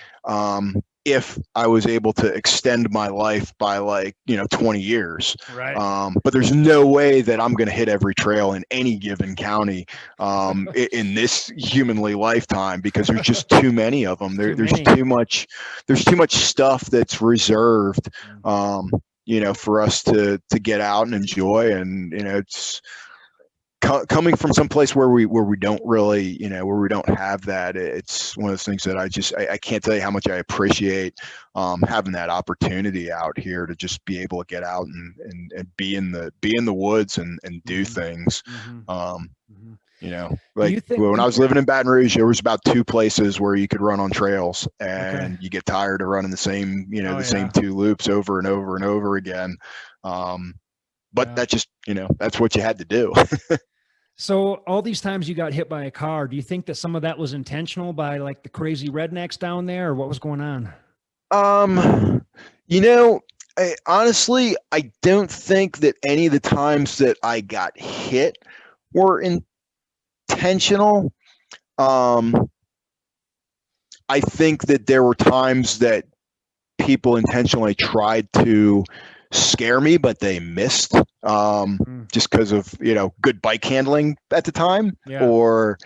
if I was able to extend my life by like, 20 years. Right. But there's no way that I'm going to hit every trail in any given county in this humanly lifetime, because there's just too many of them. There's too much stuff that's reserved, for us to get out and enjoy. And, it's coming from some place where we don't really, where we don't have that. It's one of those things that I can't tell you how much I appreciate having that opportunity out here to just be able to get out and be in the woods and do things. Like when I was living in Baton Rouge, there was about 2 places where you could run on trails, and you get tired of running the same, same 2 loops over and over and over again. But that just, that's what you had to do. So all these times you got hit by a car, do you think that some of that was intentional by like the crazy rednecks down there, or what was going on? Honestly, I don't think that any of the times that I got hit were intentional. I think that there were times that people intentionally tried to scare me, but they missed, just because of, good bike handling at the time, or,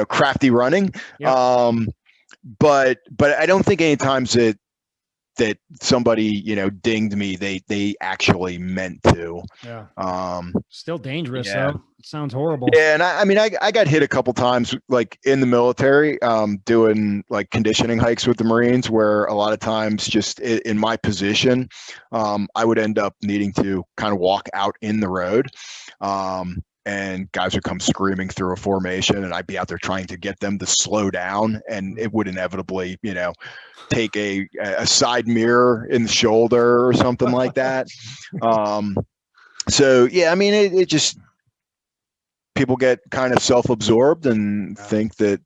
crafty running. But I don't think any times that somebody, dinged me, they actually meant to. Still dangerous though. It sounds horrible. Yeah. And I got hit a couple times, like in the military, doing like conditioning hikes with the Marines, where a lot of times just in my position, I would end up needing to kind of walk out in the road. And guys would come screaming through a formation, and I'd be out there trying to get them to slow down, and it would inevitably, take a side mirror in the shoulder or something like that. So yeah, it just, people get kind of self-absorbed and think that,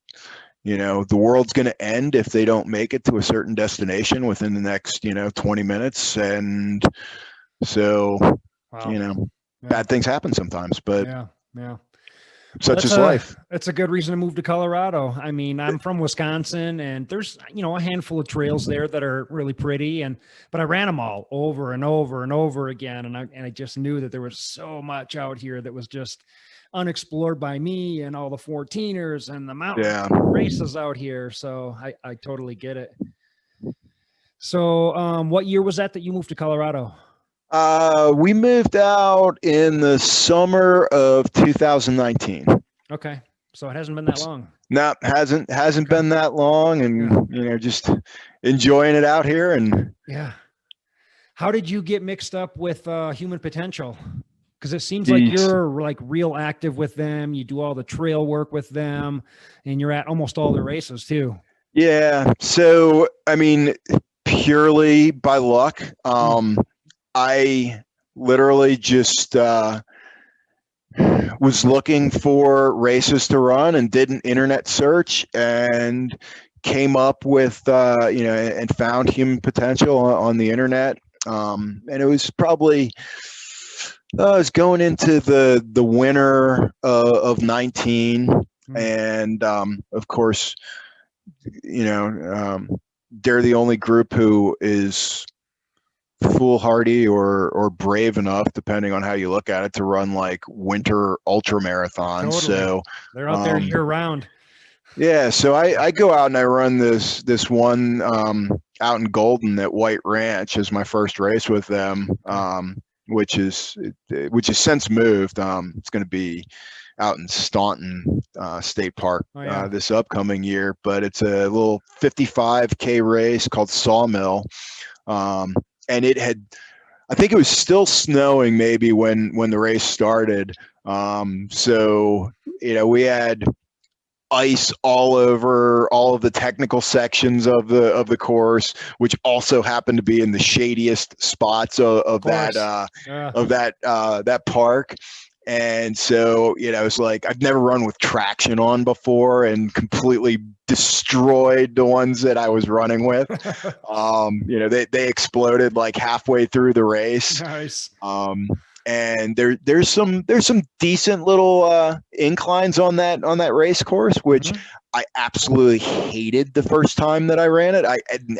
the world's going to end if they don't make it to a certain destination within the next, 20 minutes. And so, bad things happen sometimes, but such is life. That's a good reason to move to Colorado. I'm from Wisconsin, and there's, a handful of trails there that are really pretty, but I ran them all over and over and over again. And I just knew that there was so much out here that was just unexplored by me, and all the 14ers and the mountain races out here. So I totally get it. So, what year was that you moved to Colorado? We moved out in the summer of 2019. Okay. So it hasn't been that long. No, hasn't been that long, and just enjoying it out here. And how did you get mixed up with Human Potential? Because it seems like you're like real active with them. You do all the trail work with them, and you're at almost all the races too. Yeah. So, purely by luck, I literally just was looking for races to run and did an internet search and came up with, and found Human Potential on the internet. And it was probably, I was going into the winter of 19. And of course, they're the only group who is foolhardy or brave enough, depending on how you look at it, to run like winter ultra marathons. Totally. So they're out there year round. Yeah. So I go out and I run this one out in Golden at White Ranch as my first race with them, which is since moved. It's going to be out in Staunton State Park this upcoming year, but it's a little 55K race called Sawmill. And I think it was still snowing maybe when the race started. So, we had ice all over all of the technical sections of the course, which also happened to be in the shadiest spots of that park. And so, it's like, I've never run with traction on before and completely destroyed the ones that I was running with. They exploded like halfway through the race. Nice. and there's some decent little inclines on that race course, which I absolutely hated the first time that I ran it.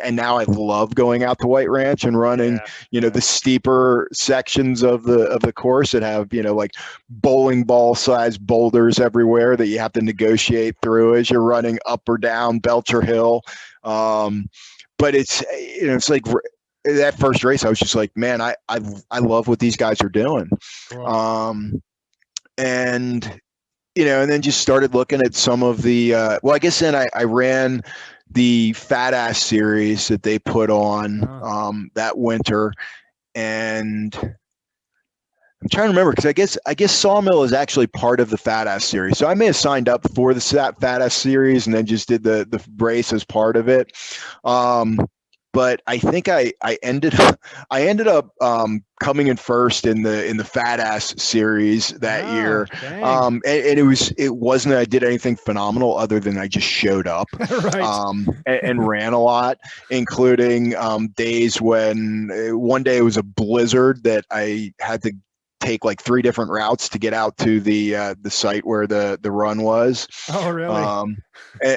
And now I love going out to White Ranch and running, the steeper sections of the course that have, like bowling ball sized boulders everywhere that you have to negotiate through as you're running up or down Belcher Hill. But it's like that first race, I was just like, man, I love what these guys are doing. Cool. And then just started looking at some of the, I guess then I ran the Fat Ass series that they put on that winter. And I'm trying to remember, because I guess Sawmill is actually part of the Fat Ass series. So I may have signed up for the Fat Ass series and then just did the race as part of it. But I think I ended up coming in first in the Fat Ass series that year. And it wasn't that I did anything phenomenal other than I just showed up and ran a lot, including days when one day it was a blizzard that I had to take like 3 different routes to get out to the site where the run was. Oh, really?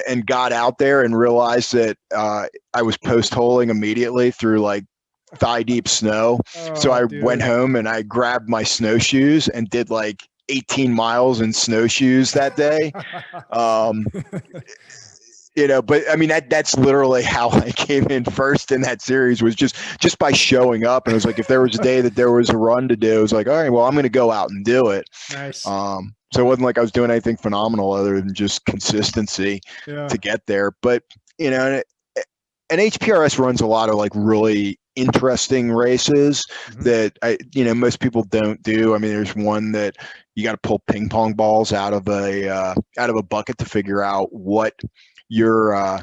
And got out there and realized that I was post-holing immediately through like thigh-deep snow. So I went home and I grabbed my snowshoes and did like 18 miles in snowshoes that day. But I mean, that's literally how I came in first in that series, was just by showing up. And it was like, if there was a day that there was a run to do, it was like, all right, well, I'm going to go out and do it. Nice. So it wasn't like I was doing anything phenomenal other than just consistency to get there. But, and HPRS runs a lot of like really interesting races that most people don't do. I mean, there's one that you got to pull ping pong balls out of a bucket to figure out what your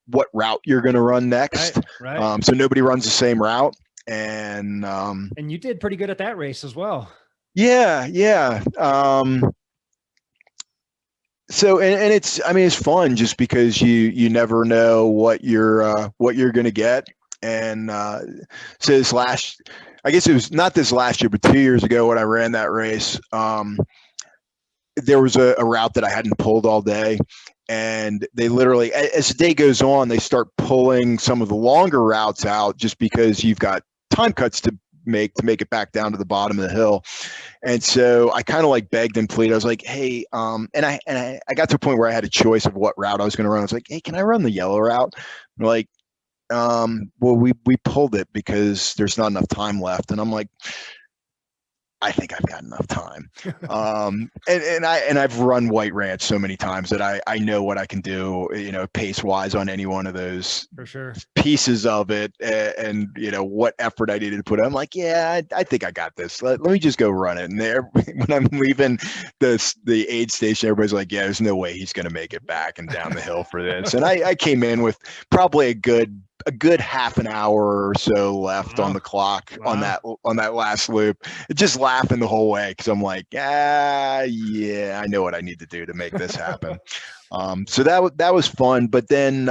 what route you're going to run next. Right. So nobody runs the same route. And you did pretty good at that race as well. Yeah. So, and it's fun just because you never know what you're going to get. And so I guess it was not this last year, but 2 years ago when I ran that race, there was a route that I hadn't pulled all day. And they literally, as the day goes on, they start pulling some of the longer routes out just because you've got time cuts to make it back down to the bottom of the hill. And so I kind of like begged and pleaded. I was like, hey, and I got to a point where I had a choice of what route I was going to run. I was like, hey, can I run the yellow route? And they're like, well, we pulled it because there's not enough time left. And I'm like, I think I've got enough time. And I've run White Ranch so many times that I know what I can do, pace wise on any one of those for sure pieces of it, and what effort I needed to put in. I'm like, yeah, I think I got this. Let me just go run it. And there, when I'm leaving the aid station, everybody's like, yeah, there's no way he's going to make it back and down the hill for this. And I came in with probably a good half an hour or so left on the clock on that last loop, just laughing the whole way because I'm like, yeah, I know what I need to do to make this happen. So that was fun. But then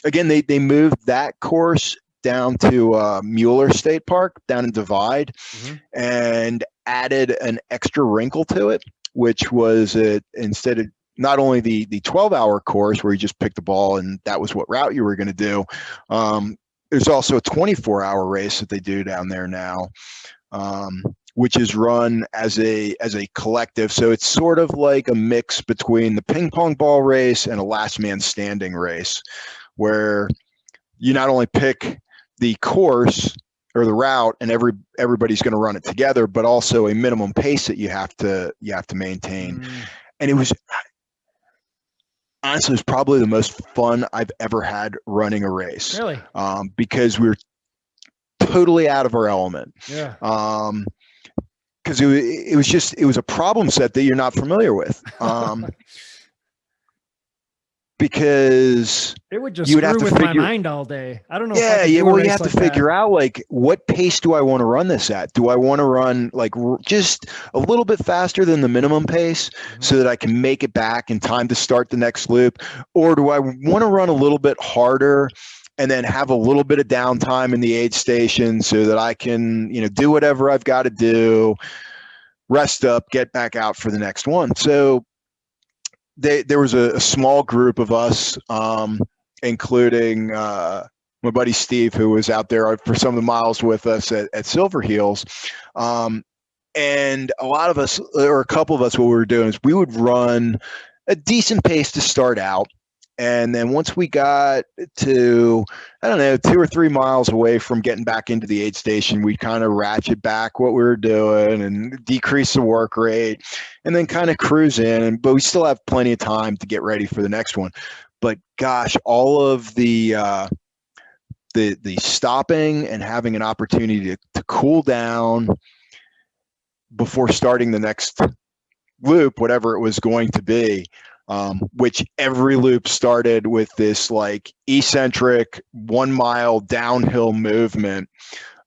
again, they moved that course down to Mueller State Park down in Divide, and added an extra wrinkle to it, which was instead of not only the 12-hour course where you just pick the ball and that was what route you were going to do. There's also a 24-hour race that they do down there now, which is run as a collective. So it's sort of like a mix between the ping pong ball race and a last man standing race, where you not only pick the course or the route and everybody's going to run it together, but also a minimum pace that you have to maintain. And it was, honestly, it was probably the most fun I've ever had running a race. Really? Because we were totally out of our element. Yeah. Because it was a problem set that you're not familiar with. Because it would just screw with my mind all day. I don't know. Well, you have to figure out like, what pace do I want to run this at? Do I want to run like just a little bit faster than the minimum pace so that I can make it back in time to start the next loop? Or do I want to run a little bit harder and then have a little bit of downtime in the aid station so that I can, do whatever I've got to do, rest up, get back out for the next one. So there was a small group of us, including my buddy Steve, who was out there for some of the miles with us at Silverheels. And a lot of us, or a couple of us, what we were doing is we would run a decent pace to start out. And then once we got to, 2 or 3 miles away from getting back into the aid station, we kind of ratchet back what we were doing and decrease the work rate and then kind of cruise in. But we still have plenty of time to get ready for the next one. But gosh, all of the stopping and having an opportunity to cool down before starting the next loop, whatever it was going to be, which every loop started with this like eccentric 1 mile downhill movement,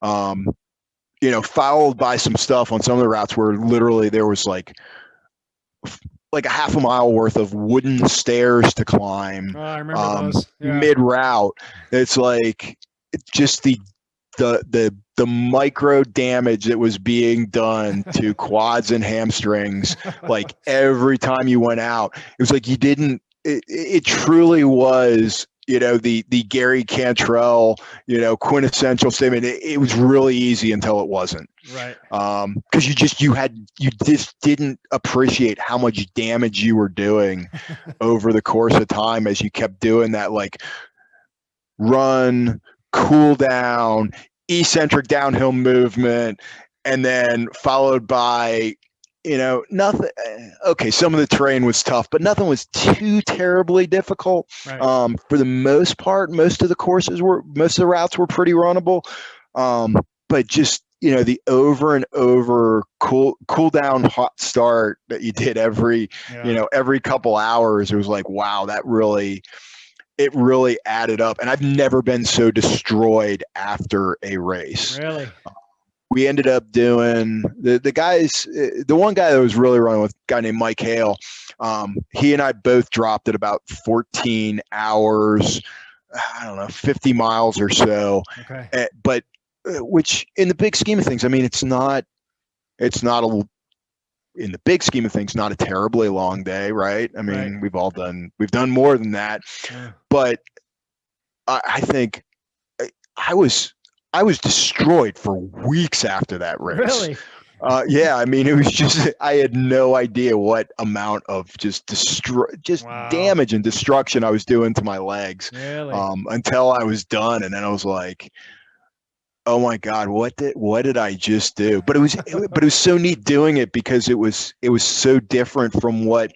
followed by some stuff on some of the routes where literally there was like a half a mile worth of wooden stairs to climb. Oh, I remember those. Yeah. Mid route. It's like just the micro damage that was being done to quads and hamstrings, like every time you went out. It was like it truly was, the Gary Cantrell, quintessential statement. It was really easy until it wasn't. Right. Because you just didn't appreciate how much damage you were doing over the course of time as you kept doing that, like run, cool down, eccentric downhill movement, and then followed by, nothing. Okay, some of the terrain was tough, but nothing was too terribly difficult. Right. For the most part, most of the routes were pretty runnable. But just, the over and over cool down, hot start that you did every couple hours, it was like, wow, it really added up. And I've never been so destroyed after a race. Really? We ended up doing the guys, the one guy that was really running with, a guy named Mike Hale. He and I both dropped at about 14 hours, 50 miles or so. Okay. But which in the big scheme of things, I mean, in the big scheme of things, not a terribly long day, right? I mean, right. we've done more than that. Yeah. But I think I was destroyed for weeks after that race. Really? Yeah, I mean, it was just, I had no idea what amount of Wow. damage and destruction I was doing to my legs. Really? Until I was done, and then I was like, oh my God, what did I just do? But it was so neat doing it because it was so different from what,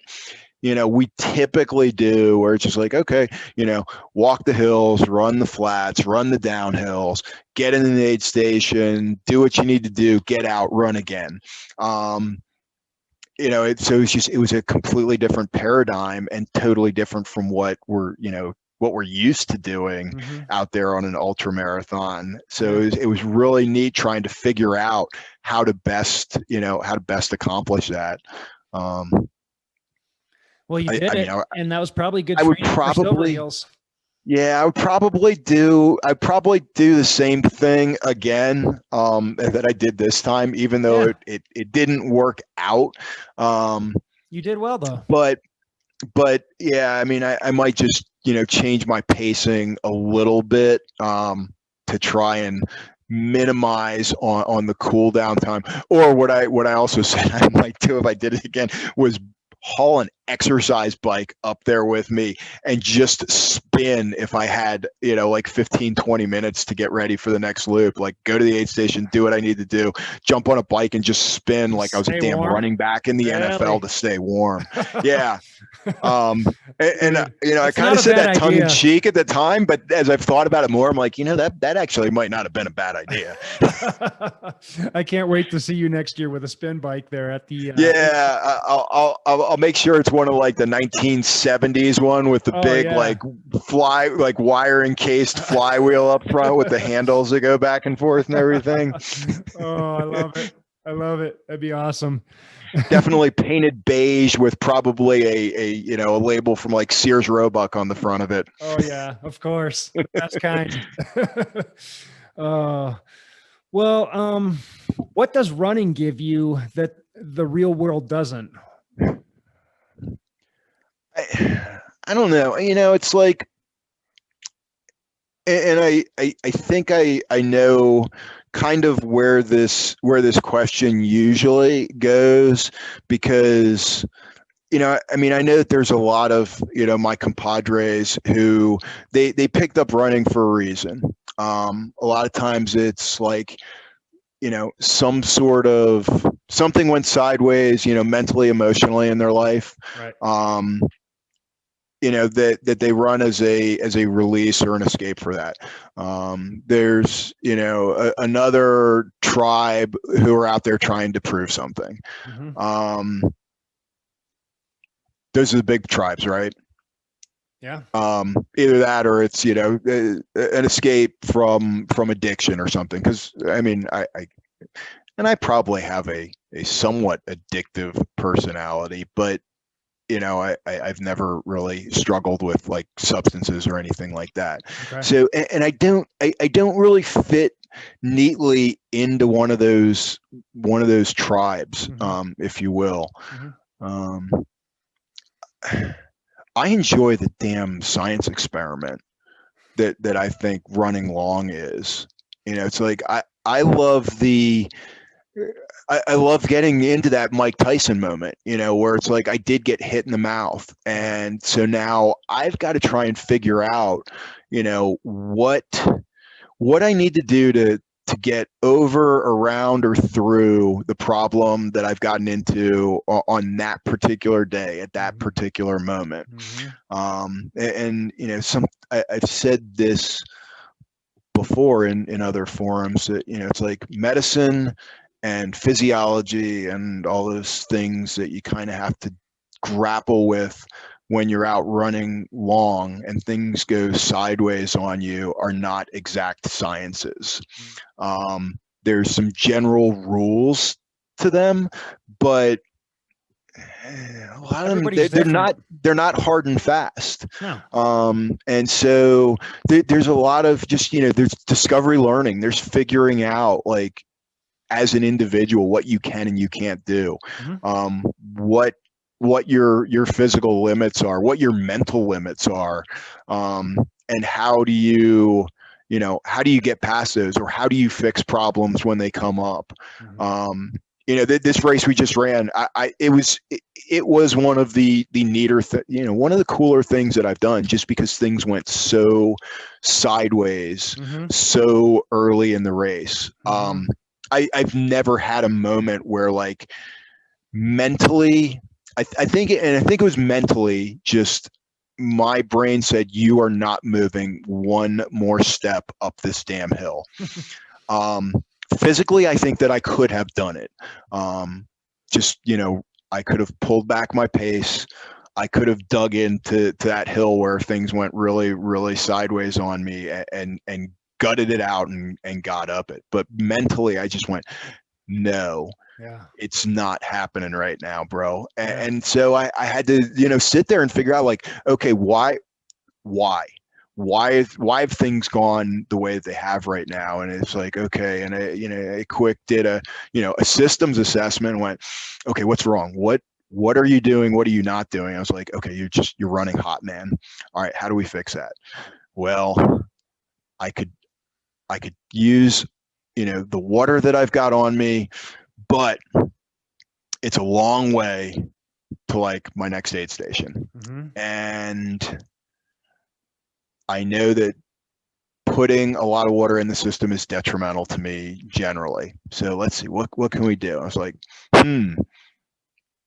we typically do, where it's just like, okay, walk the hills, run the flats, run the downhills, get in the aid station, do what you need to do, get out, run again. It was a completely different paradigm and totally different from what we're used to doing out there on an ultra marathon. So it was really neat trying to figure out how to best accomplish that. Well, you did it, and that was probably good. I would probably, yeah, I'd probably do the same thing again that I did this time, even though it didn't work out. You did well though. But yeah, I mean, I might just, change my pacing a little bit to try and minimize on the cool down time. Or what I also said I might do if I did it again was haul an exercise bike up there with me and just spin if I had, 15, 20 minutes to get ready for the next loop. Like go to the aid station, do what I need to do, jump on a bike and just spin like I was a damn running back in the NFL to stay warm. Yeah. I kind of said that tongue in cheek at the time, but as I've thought about it more, I'm like, that actually might not have been a bad idea. I can't wait to see you next year with a spin bike there at the. I'll make sure it's one of like the 1970s one with the big wire encased flywheel up front with the handles that go back and forth and everything. Oh, I love it. I love it. That'd be awesome. Definitely painted beige with probably a label from like Sears Roebuck on the front of it. Oh yeah, of course. The best kind. uh, well, what does running give you that the real world doesn't? I don't know. It's like, and I think I know kind of where this question usually goes, because I mean, I know that there's a lot of my compadres who they picked up running for a reason. A lot of times it's like some sort of something went sideways, mentally, emotionally in their life. Right. That they run as a release or an escape for that. There's another tribe who are out there trying to prove something. Mm-hmm. Those are the big tribes, right? Yeah. Either that or it's an escape from addiction or something. Because I mean, I probably have a somewhat addictive personality, but I've never really struggled with like substances or anything like that. Okay. So, and I don't really fit neatly into one of those tribes, Mm-hmm. if you will. Mm-hmm. Um, I enjoy the damn science experiment that I think running long is. It's like I love I love getting into that Mike Tyson moment, where it's like I did get hit in the mouth. And so now I've got to try and figure out, what I need to do to get over, around, or through the problem that I've gotten into on that particular day at that particular moment. And I've said this before in other forums that it's like medicine and physiology and all those things that you kind of have to grapple with when you're out running long and things go sideways on you are not exact sciences. There's some general rules to them, but a lot of them they're not hard and fast. No. And so there's a lot of just there's discovery learning, there's figuring out like as an individual what you can and you can't do. What your physical limits are, what your mental limits are, and how do you get past those, or how do you fix problems when they come up. This race we just ran, it was one of the neater one of the cooler things that I've done, just because things went so sideways so early in the race. I've never had a moment where like mentally, I think it was mentally, just my brain said, you are not moving one more step up this damn hill. Physically, I think that I could have done it. I could have pulled back my pace. I could have dug into that hill where things went really, really sideways on me, and gutted it out and got up it. But mentally, I just went, no, it's not happening right now, bro. And so I had to, sit there and figure out like, okay, why have things gone the way that they have right now? And it's like, okay. And I quick did a systems assessment and went, okay, what's wrong? What are you doing? What are you not doing? I was like, okay, you're running hot, man. All right. How do we fix that? Well, I could use, the water that I've got on me, but it's a long way to like my next aid station. And I know that putting a lot of water in the system is detrimental to me generally. So let's see, what can we do? I was like,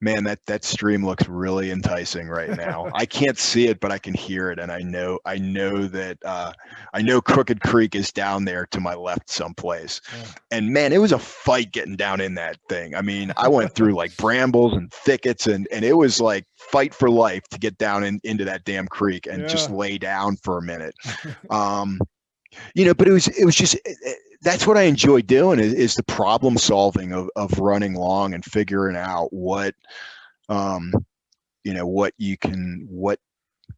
man, that stream looks really enticing right now. I can't see it, but I can hear it. And I know that I know Crooked Creek is down there to my left someplace. And man, it was a fight getting down in that thing. I mean, I went through like brambles and thickets, and it was like fight for life to get down into that damn creek and just lay down for a minute. But it was just that's what I enjoy doing is the problem solving of running long and figuring out what,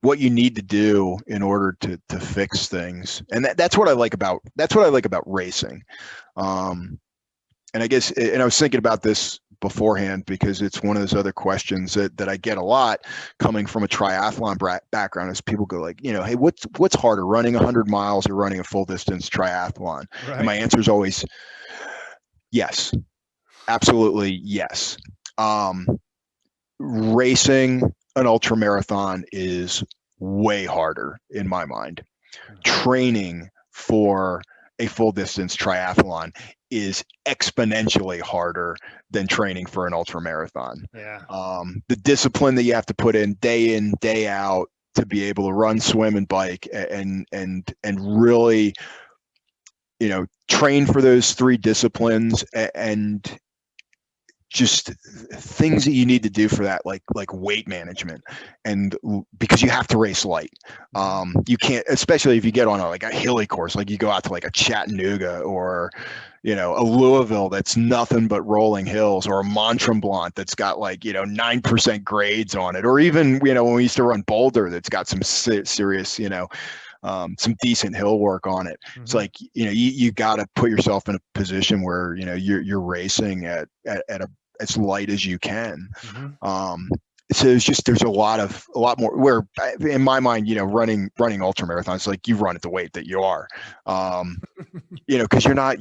what you need to do in order to fix things. And that's what I like about racing. And I guess, and I was thinking about this beforehand because it's one of those other questions that I get a lot coming from a triathlon background, is people go like, hey, what's harder, running 100 miles or running a full distance triathlon? Right. And my answer is always yes, absolutely yes. Racing an ultra marathon is way harder in my mind. Training for a full distance triathlon is exponentially harder than training for an ultra marathon. Yeah. The discipline that you have to put in, day out, to be able to run, swim, and bike, and really, train for those three disciplines, and just things that you need to do for that, like weight management, and because you have to race light. You can't, especially if you get on a hilly course, like you go out to like a Chattanooga or a Louisville that's nothing but rolling hills, or a Mont Tremblant that's got 9% grades on it, or even when we used to run Boulder that's got some serious some decent hill work on it. Mm-hmm. It's like you got to put yourself in a position where you're racing at as light as you can. Mm-hmm. So there's a lot more where, in my mind, running ultra marathons, like you run at the weight that you are, because you're not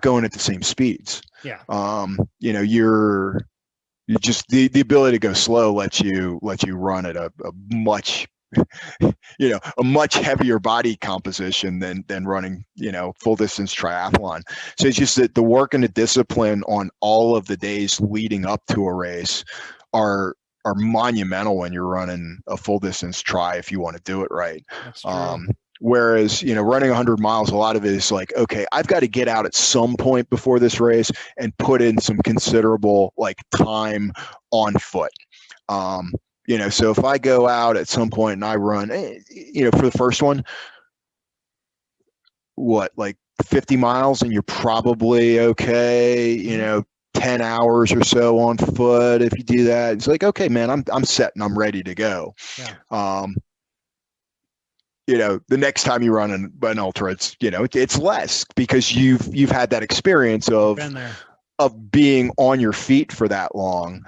going at the same speeds. Yeah. You're just the ability to go slow lets you run at a much a much heavier body composition than running full distance triathlon. So it's just that the work and the discipline on all of the days leading up to a race are monumental when you're running a full distance tri, if you want to do it right. That's true. Whereas, running 100 miles, a lot of it is like, okay, I've got to get out at some point before this race and put in some considerable time on foot. So if I go out at some point and I run, for the first one, 50 miles, and you're probably okay, 10 hours or so on foot. If you do that, it's like, okay, man, I'm set and I'm ready to go. Yeah. The next time you run an ultra, it's less, because you've had that experience of being on your feet for that long.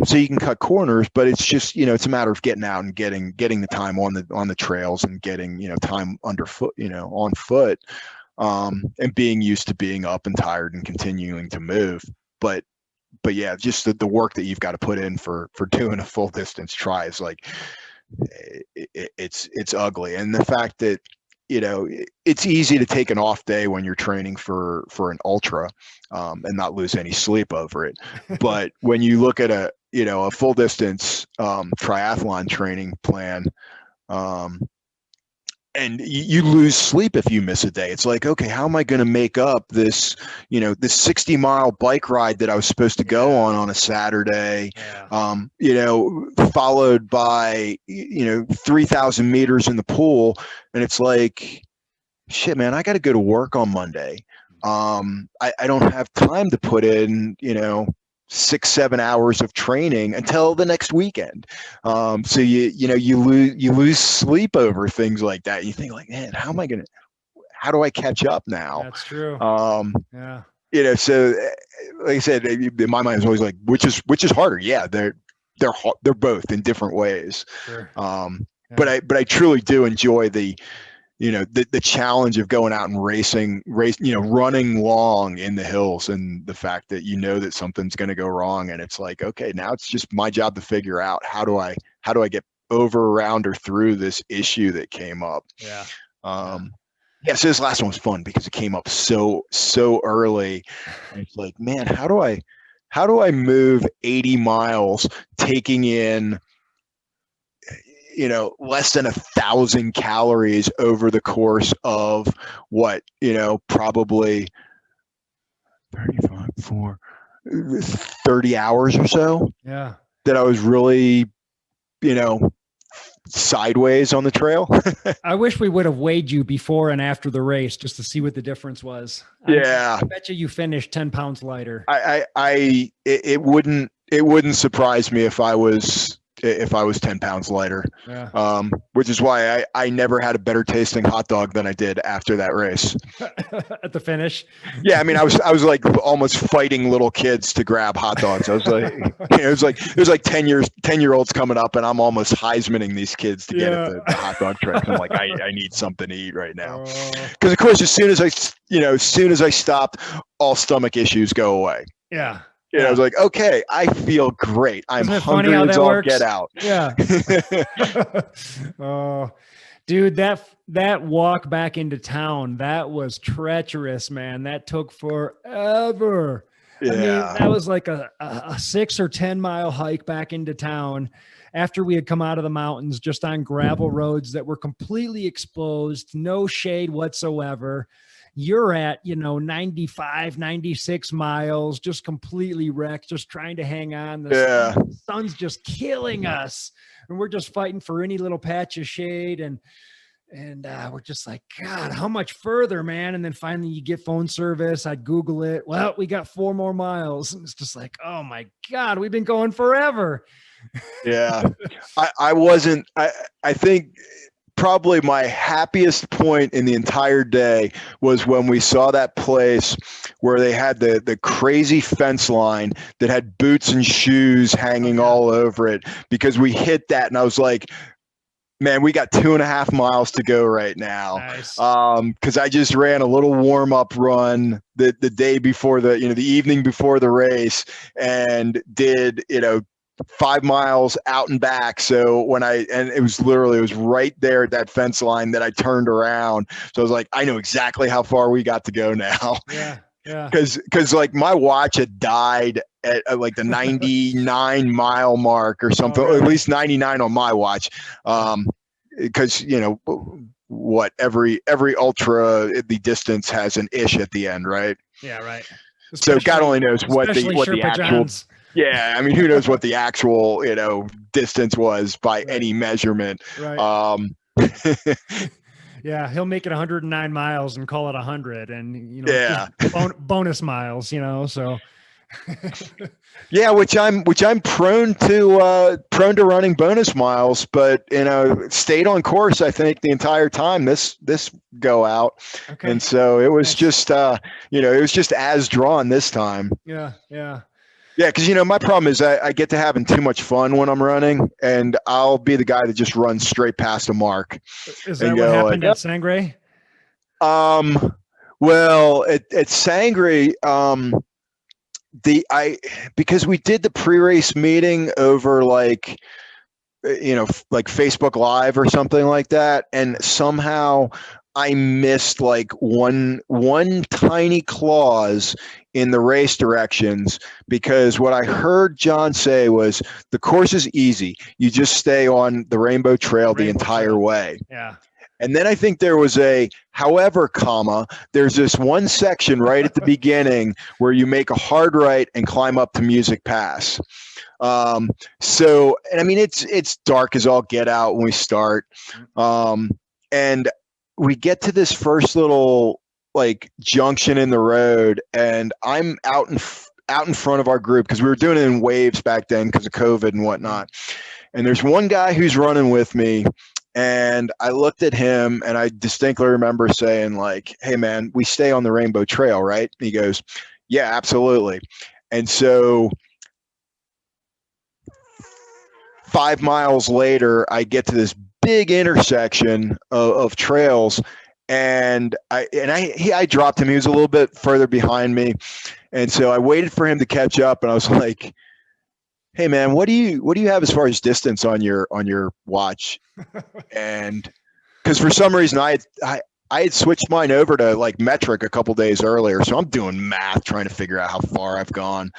So you can cut corners, but it's just, it's a matter of getting out and getting the time on the trails, and getting, time underfoot, on foot, and being used to being up and tired and continuing to move. But yeah, just the work that you've got to put in for doing a full distance try is it's ugly. And the fact that, it's easy to take an off day when you're training for an ultra, and not lose any sleep over it. But when you look at a full distance triathlon training plan, and you lose sleep if you miss a day, it's like, okay, how am I going to make up this 60-mile bike ride that I was supposed to go on a Saturday, followed by 3,000 meters in the pool, and it's like, shit, man, I got to go to work on Monday. I don't have time to put in 6-7 hours of training until the next weekend. So you lose sleep over things like that. You think like, man, how do I catch up now? That's true. Yeah. So like I said, in my mind, it's always like, which is harder? Yeah, they're both in different ways. Sure. But I truly do enjoy the challenge of going out and racing, running long in the hills, and the fact that that something's going to go wrong, and it's like, okay, now it's just my job to figure out how do I get over, around, or through this issue that came up. Yeah. So this last one was fun because it came up so early. And it's like, man, how do I move 80 miles taking in less than 1,000 calories over the course of probably 30 hours or so. Yeah. That I was really, sideways on the trail. I wish we would have weighed you before and after the race just to see what the difference was. Yeah. I bet you finished 10 pounds lighter. It wouldn't surprise me if I was 10 pounds lighter. Yeah. Which is why I never had a better tasting hot dog than I did after that race. At the finish. Yeah, I mean, I was like almost fighting little kids to grab hot dogs. I was like, it was like 10-year-olds coming up, and I'm almost Heismaning these kids to get at the hot dog truck. I'm like, I need something to eat right now. Because of course, as soon as I stopped, all stomach issues go away. Yeah. I was like, okay, I feel great. I'm hungry as all get out. Yeah. Oh, dude, that walk back into town, that was treacherous, man. That took forever. Yeah. I mean, that was like a 6 or 10 mile hike back into town after we had come out of the mountains, just on gravel roads that were completely exposed, no shade whatsoever. You're at, 95, 96 miles, just completely wrecked, just trying to hang on. The sun's just killing us. And we're just fighting for any little patch of shade. And we're just like, God, how much further, man? And then finally you get phone service. I'd Google it. Well, we got 4 more miles. And it's just like, oh my God, we've been going forever. Yeah. I think probably my happiest point in the entire day was when we saw that place where they had the crazy fence line that had boots and shoes hanging all over it, because we hit that and I was like, man, we got 2.5 miles to go right now. Nice. Cause I just ran a little warm up run the day before the evening before the race, and did, 5 miles out and back. So it was right there at that fence line that I turned around. So I was like, I know exactly how far we got to go now. Yeah. Yeah. Cause like my watch had died at like the 99 mile mark or something, or at least 99 on my watch. Cause every ultra, the distance has an ish at the end, right? Yeah. Right. So God only knows what the actual, yeah, I mean, who knows what the actual, distance was by any measurement. Right. Yeah, he'll make it 109 miles and call it 100, and bonus miles, so. Yeah, which I'm prone to running bonus miles, but stayed on course, I think, the entire time this go out. Okay. And so it was just it was just as drawn this time. Yeah. Yeah, because my problem is I get to having too much fun when I'm running, and I'll be the guy that just runs straight past a mark. Is that what happened at Sangre? Well, at Sangre, because we did the pre-race meeting over like Facebook Live or something like that, and somehow I missed like one tiny clause in the race directions, because what I heard John say was the course is easy. You just stay on the Rainbow Trail the entire way. Yeah. And then I think there was however, there's this one section right at the beginning where you make a hard right and climb up to Music Pass. So, and I mean, it's dark as all get out when we start. And we get to this first little like junction in the road, and I'm out in front of our group, because we were doing it in waves back then because of COVID and whatnot. And there's one guy who's running with me, and I looked at him and I distinctly remember saying like, hey man, we stay on the Rainbow Trail, right? And he goes, yeah, absolutely. And so 5 miles later, I get to this big intersection of trails, and I dropped him. He was a little bit further behind me, and so I waited for him to catch up, and I was like, hey man, what do you have as far as distance on your watch? And because for some reason I had switched mine over to like metric a couple days earlier, so I'm doing math trying to figure out how far I've gone,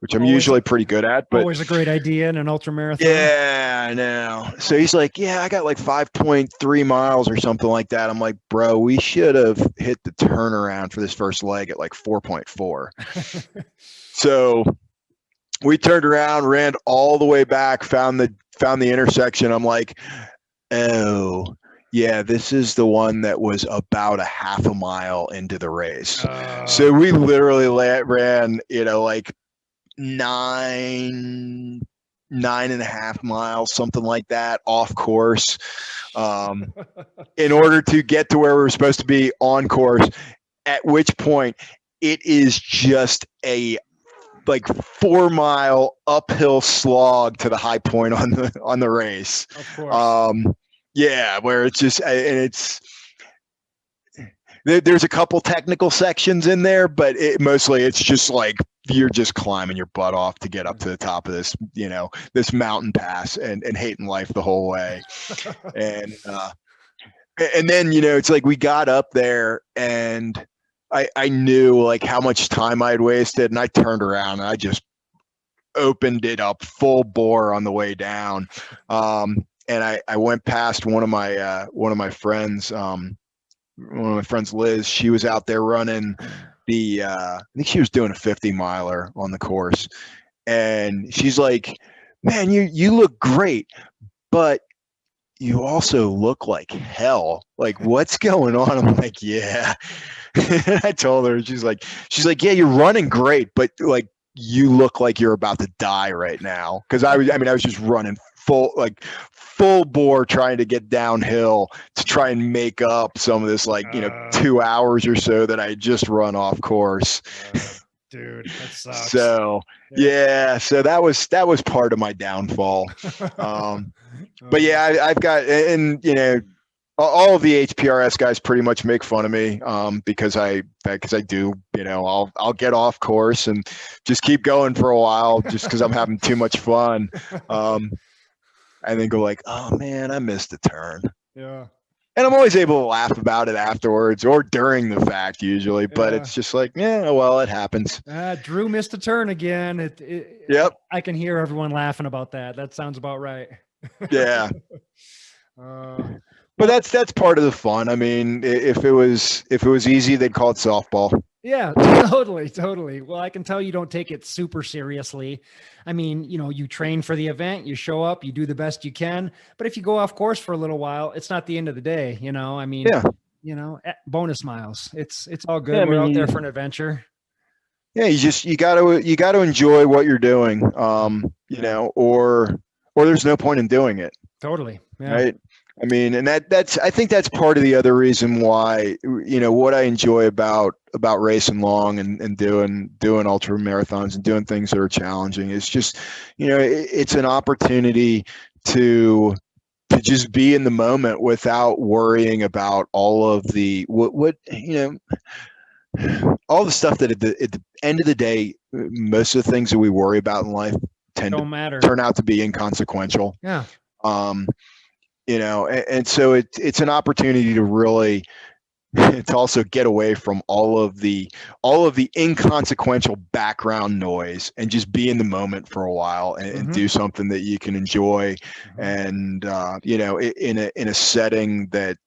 which I'm usually pretty good at. But always a great idea in an ultra marathon. Yeah, I know. So he's like, yeah, I got like 5.3 miles or something like that. I'm like, bro, we should have hit the turnaround for this first leg at like 4.4. So we turned around, ran all the way back, found the intersection. I'm like, oh, yeah, this is the one that was about a half a mile into the race. So we literally ran, like 9.5 miles, something like that, off course, in order to get to where we were supposed to be on course. At which point, it is just a like 4 mile uphill slog to the high point on the race. Of course. Yeah, where it's just, and it's, there's a couple technical sections in there, but mostly it's just like you're just climbing your butt off to get up to the top of this, this mountain pass, and hating life the whole way. And then, it's like we got up there, and I knew like how much time I'd wasted, and I turned around and I just opened it up full bore on the way down. And I went past one of my friends, Liz. She was out there running I think she was doing a 50 miler on the course. And she's like, man, you look great, but you also look like hell. Like, what's going on? I'm like, yeah. I told her, she's like, yeah, you're running great, but like, you look like you're about to die right now. Cause I was just running full bore, trying to get downhill to try and make up some of this, 2 hours or so that I just run off course. Dude, that sucks. So yeah, so that was part of my downfall. But yeah, I've got, and all of the HPRS guys pretty much make fun of me, because I do, I'll get off course and just keep going for a while just because I'm having too much fun. And then go like, oh man, I missed a turn. Yeah. And I'm always able to laugh about it afterwards or during the fact usually, but it's just like, yeah, well, it happens. Drew missed a turn again. Yep. I can hear everyone laughing about that. That sounds about right. Yeah. But that's part of the fun. I mean, if it was easy, they'd call it softball. Yeah, totally. Well, I can tell you don't take it super seriously. I mean, you train for the event, you show up, you do the best you can. But if you go off course for a little while, it's not the end of the day. I mean, bonus miles. It's all good. Yeah, we're out there for an adventure. Yeah, you got to enjoy what you're doing. Or there's no point in doing it. Totally. Yeah. Right. I mean, and I think that's part of the other reason why, what I enjoy about racing long and doing ultra marathons and doing things that are challenging is just, it's an opportunity to just be in the moment without worrying about all of the, all the stuff that at the end of the day, most of the things that we worry about in life tend to turn out to be inconsequential. Yeah. And so it's an opportunity to really, to also get away from all of the inconsequential background noise and just be in the moment for a while and do something that you can enjoy. And, in a setting that,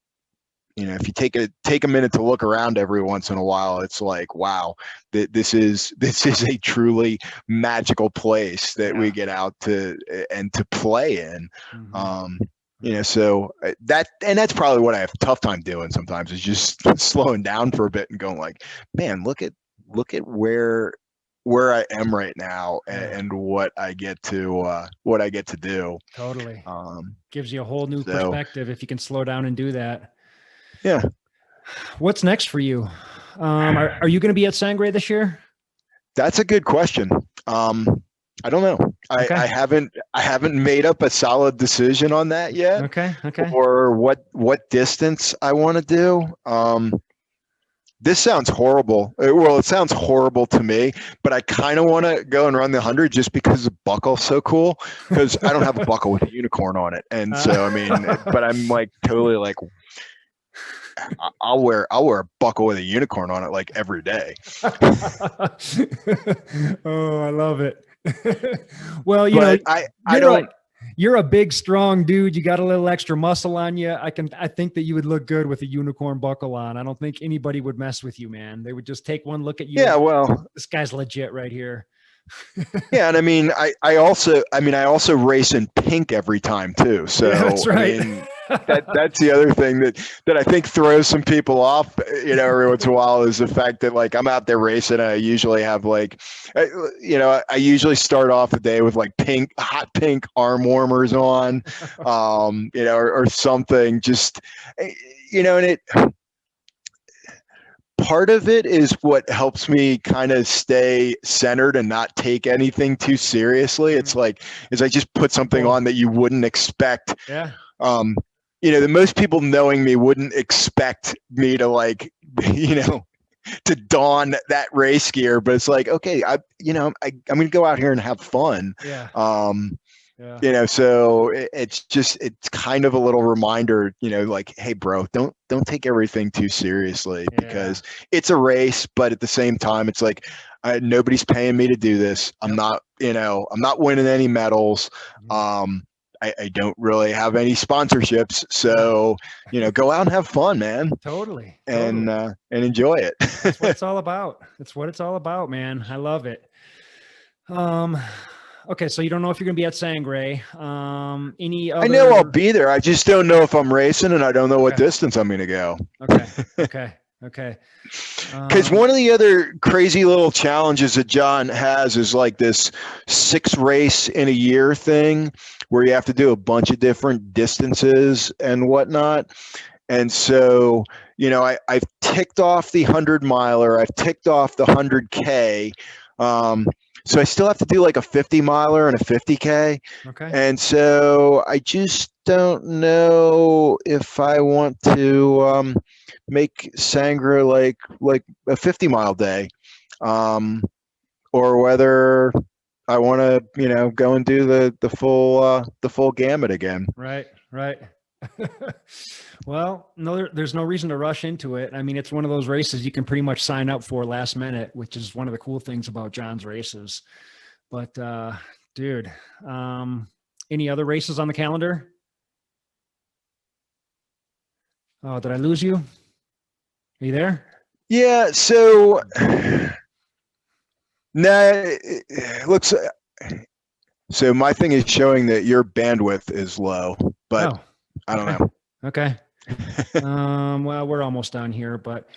if you take a minute to look around every once in a while, it's like, wow, this is a truly magical place that we get out to play in. So that's probably what I have a tough time doing sometimes, is just slowing down for a bit and going like, man, look at where I am right now and what I get to do. Totally. Gives you a whole new perspective if you can slow down and do that. Yeah. What's next for you? Are you going to be at Sangre this year? That's a good question. I don't know. Okay. I haven't made up a solid decision on that yet. Okay. Or what distance I want to do. This sounds horrible. Well, it sounds horrible to me, but I kind of want to go and run the 100 just because the buckle's so cool. Because I don't have a buckle with a unicorn on it, and so I mean, but I'm like totally like, I'll wear a buckle with a unicorn on it like every day. Oh, I love it. Well, you're a big, strong dude. You got a little extra muscle on you. I think that you would look good with a unicorn buckle on. I don't think anybody would mess with you, man. They would just take one look at you. Yeah, well, this guy's legit right here. Yeah, and I also race in pink every time too. So Yeah, that's right. that's the other thing that I think throws some people off, every once in a while, is the fact that like I'm out there racing. And I usually have I usually start off the day with like hot pink arm warmers on, or something. Just, and it. Part of it is what helps me kind of stay centered and not take anything too seriously. It's like, I just put something on that you wouldn't expect. Yeah. That most people knowing me wouldn't expect me to to don that race gear, but it's like, okay, I'm going to go out here and have fun. Yeah. So it's kind of a little reminder, like, hey bro, don't take everything too seriously, because it's a race, but at the same time, it's like, nobody's paying me to do this. I'm not winning any medals. I don't really have any sponsorships, so go out and have fun, man. Totally. And enjoy it. That's what it's all about. That's what it's all about, man. I love it. Okay, so you don't know if you're going to be at Sangre. Any other... I know I'll be there. I just don't know if I'm racing, and I don't know what distance I'm going to go. Okay. Because one of the other crazy little challenges that John has is like this 6 race in a year thing, where you have to do a bunch of different distances and whatnot. And so, I've ticked off the 100-miler. I've ticked off the 100K. So I still have to do like a 50-miler and a 50K. Okay. And so I just don't know if I want to make Sangre like a 50-mile day, or whether I want to, go and do the full gamut again. Right. Well, no, there's no reason to rush into it. I mean, it's one of those races you can pretty much sign up for last minute, which is one of the cool things about John's races. But dude, any other races on the calendar? Oh, did I lose you? Are you there? Yeah. So it looks. So my thing is showing that your bandwidth is low, but I don't know. Okay. Well, we're almost done here, but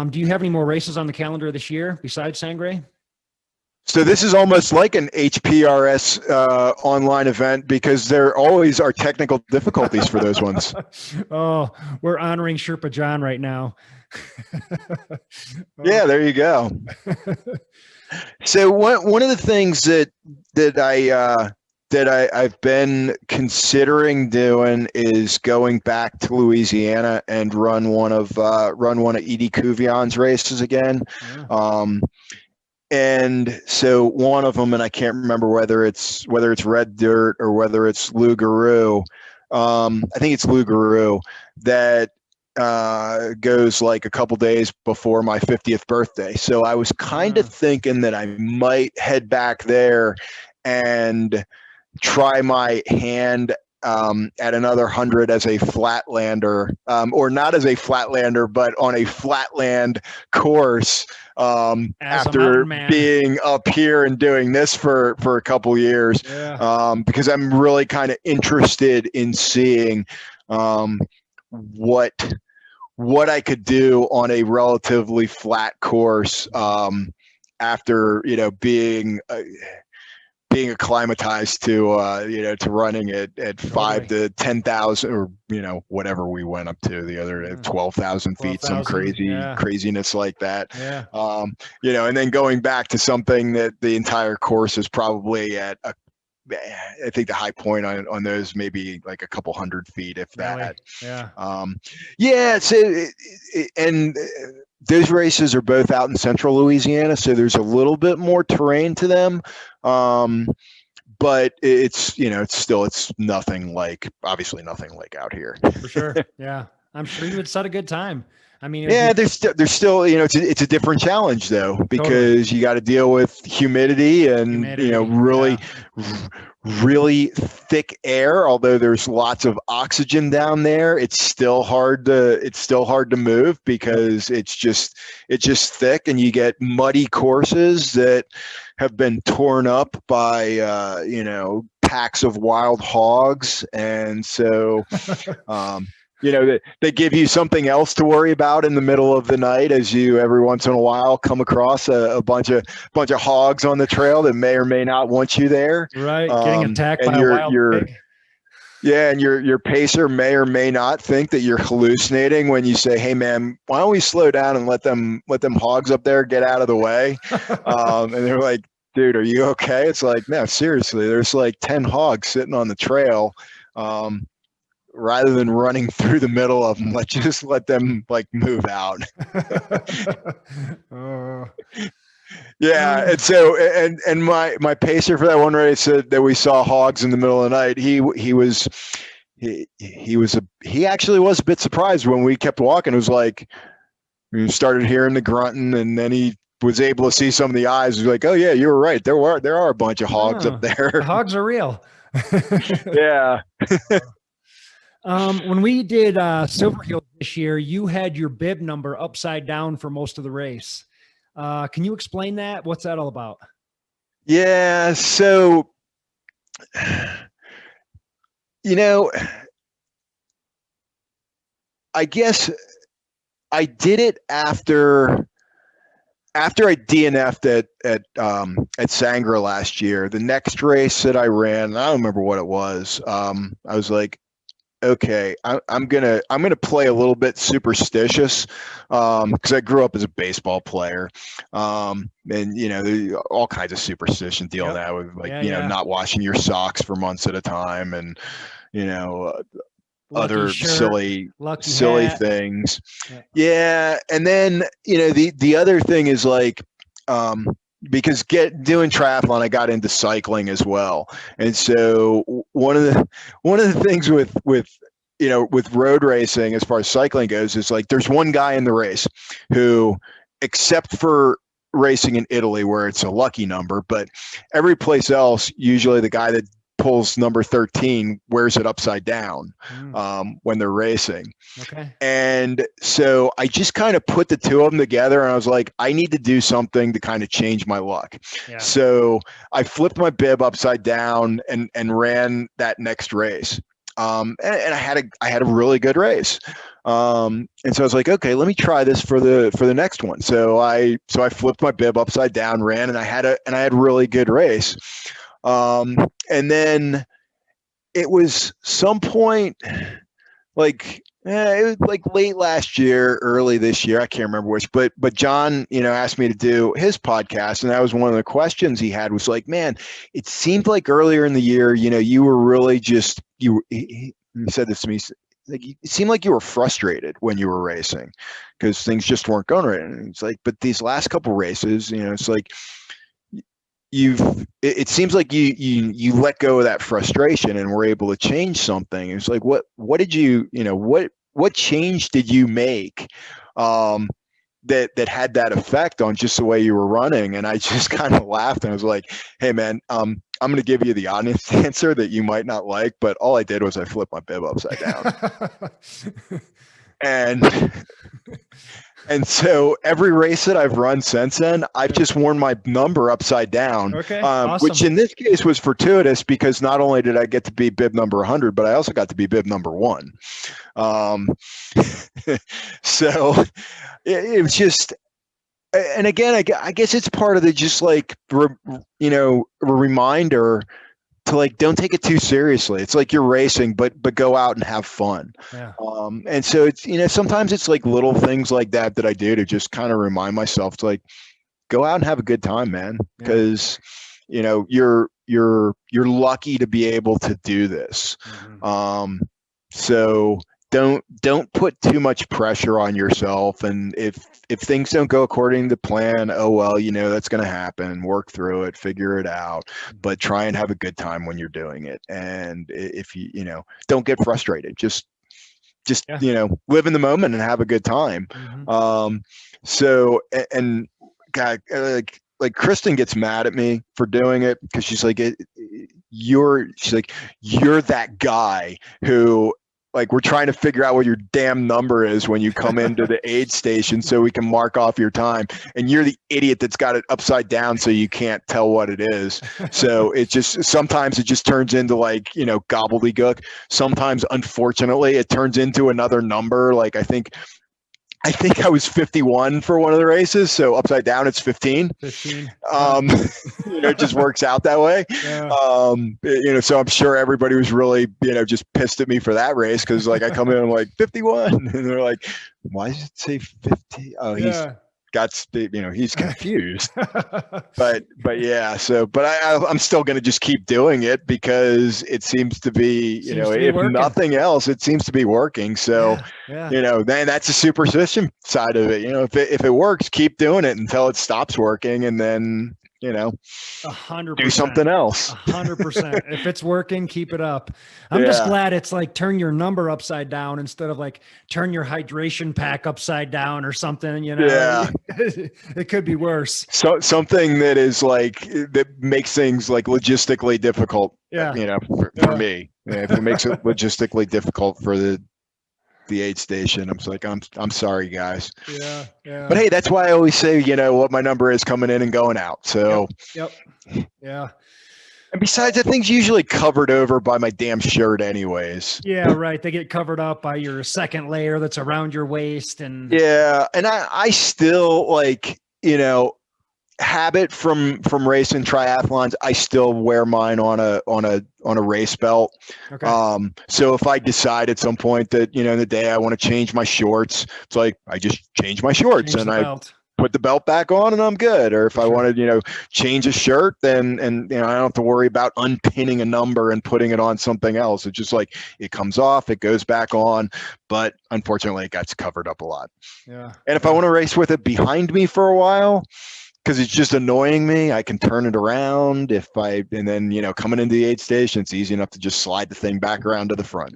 do you have any more races on the calendar this year besides Sangre? So this is almost like an HPRS online event, because there always are technical difficulties for those ones. Oh, we're honoring Sherpa John right now. Yeah, there you go. So one of the things that I've been considering doing is going back to Louisiana and run one of Edie Cuvion's races again. Yeah. And so one of them, and I can't remember whether it's Red Dirt or whether it's Loup-Garou. I think it's Loup-Garou, that goes like a couple days before my 50th birthday. So I was kind of thinking that I might head back there and try my hand at another 100 as a flatlander, or not as a flatlander, but on a flatland course, after being up here and doing this for a couple years. Yeah. Because I'm really kind of interested in seeing what I could do on a relatively flat course, after being acclimatized to to running at 5 to 10,000, or whatever we went up to the other 12,000 feet, some craziness like that. Yeah. And then going back to something that the entire course is probably at I think the high point on those maybe like a couple 100 feet, if that. Yeah. Yeah. So and those races are both out in central Louisiana, so there's a little bit more terrain to them. But it's nothing like, obviously nothing like out here. For sure. Yeah. I'm sure you would set a good time. I mean, yeah, there's still, it's a different challenge though, because you got to deal with humidity and, really thick air, although there's lots of oxygen down there. It's still hard to move because it's just thick, and you get muddy courses that have been torn up by packs of wild hogs. And so they give you something else to worry about in the middle of the night, as you every once in a while come across a bunch of hogs on the trail that may or may not want you there. Right, getting attacked by a wild pig. Yeah, and your pacer may or may not think that you're hallucinating when you say, "Hey, man, why don't we slow down and let them hogs up there get out of the way?" And they're like, "Dude, are you okay?" It's like, no, seriously, there's like 10 hogs sitting on the trail. Rather than running through the middle of them, let's just let them like move out. Yeah, and so and my pacer for that one race said that we saw hogs in the middle of the night. He actually was a bit surprised when we kept walking. It was like we started hearing the grunting, and then he was able to see some of the eyes. He was like, "Oh yeah, you were right. There are a bunch of hogs up there. The hogs are real." Yeah. When we did Silverheels this year, you had your bib number upside down for most of the race. Can you explain that? What's that all about? Yeah, so I guess I did it after I DNF'd at Sangre last year. The next race that I ran, I don't remember what it was. I was like, okay, I'm gonna play a little bit superstitious because I grew up as a baseball player, and there's all kinds of superstition deal with that with not washing your socks for months at a time, and other silly things. Yeah, and then the other thing is like because doing triathlon, I got into cycling as well, and so one of the things with road racing as far as cycling goes is like there's one guy in the race who, except for racing in Italy where it's a lucky number, but every place else, usually the guy that pulls number 13 wears it upside down when they're racing. Okay. And so I just kind of put the two of them together, and I was like, I need to do something to kind of change my luck. Yeah. So I flipped my bib upside down and ran that next race. And I had a really good race. And so I was like, okay, let me try this for the next one. So I flipped my bib upside down, ran, and I had a really good race. And then it was some point it was like late last year, early this year, I can't remember which, but John, asked me to do his podcast, and that was one of the questions he had was like, man, it seemed like earlier in the year, you were really just he said this to me, like, it seemed like you were frustrated when you were racing because things just weren't going right. And it's like, but these last couple races, it's like it seems like you let go of that frustration and were able to change something. It's like, what did you what change did you make that had that effect on just the way you were running? And I just kind of laughed and I was like, hey man, I'm going to give you the honest answer that you might not like, but all I did was I flipped my bib upside down. And so every race that I've run since then, I've just worn my number upside down, awesome. Which in this case was fortuitous because not only did I get to be bib number 100, but I also got to be bib number 1. So it was just, and again, I guess it's part of the just like, a reminder to like, don't take it too seriously. It's like you're racing, but go out and have fun. Yeah. And so it's, sometimes it's like little things like that I do to just kind of remind myself to like, go out and have a good time, man. Because, you're lucky to be able to do this. Mm-hmm. So don't put too much pressure on yourself. And if things don't go according to plan, oh, well, that's going to happen. Work through it, figure it out, but try and have a good time when you're doing it. And if don't get frustrated, just live in the moment and have a good time. Mm-hmm. So, and God, like Kristen gets mad at me for doing it because she's like, she's like, you're that guy who, like, we're trying to figure out what your damn number is when you come into the aid station so we can mark off your time. And you're the idiot that's got it upside down so you can't tell what it is. So sometimes it just turns into, like, gobbledygook. Sometimes, unfortunately, it turns into another number. Like, I think I was 51 for one of the races, so upside down it's 15. 15. It just works out that way. Yeah. So I'm sure everybody was really, just pissed at me for that race, because, like, I come in and I'm like 51, and they're like, why does it say 50? Oh, Yeah. he's confused. but yeah, but I'm still going to just keep doing it, because it seems to be, if working. nothing else, it seems to be working. So, yeah. then that's a superstition side of it. If it works, keep doing it until it stops working, and then, 100%. do something else. 100%. If it's working, keep it up. I'm just glad it's like turn your number upside down instead of like turn your hydration pack upside down or something, Yeah. It could be worse. So something that is like, that makes things like logistically difficult. Yeah. For me, if it makes it logistically difficult for the aid station, I'm just like, I'm sorry, guys. Yeah. But hey, that's why I always say, what my number is coming in and going out. So Yep. Yeah. And besides, that thing's usually covered over by my damn shirt anyways. Yeah, right. They get covered up by your second layer that's around your waist. And yeah, and I still, like, habit from racing triathlons, I still wear mine on a race belt. Okay. So if I decide at some point that, in the day I want to change my shorts, it's like I just change my shorts and I put the belt back on and I'm good. Or if I want to, change a shirt, then, and, I don't have to worry about unpinning a number and putting it on something else. It's just like, it comes off, it goes back on, but unfortunately it gets covered up a lot. Yeah. And if I want to race with it behind me for a while, because it's just annoying me, I can turn it around and then, coming into the aid station, it's easy enough to just slide the thing back around to the front.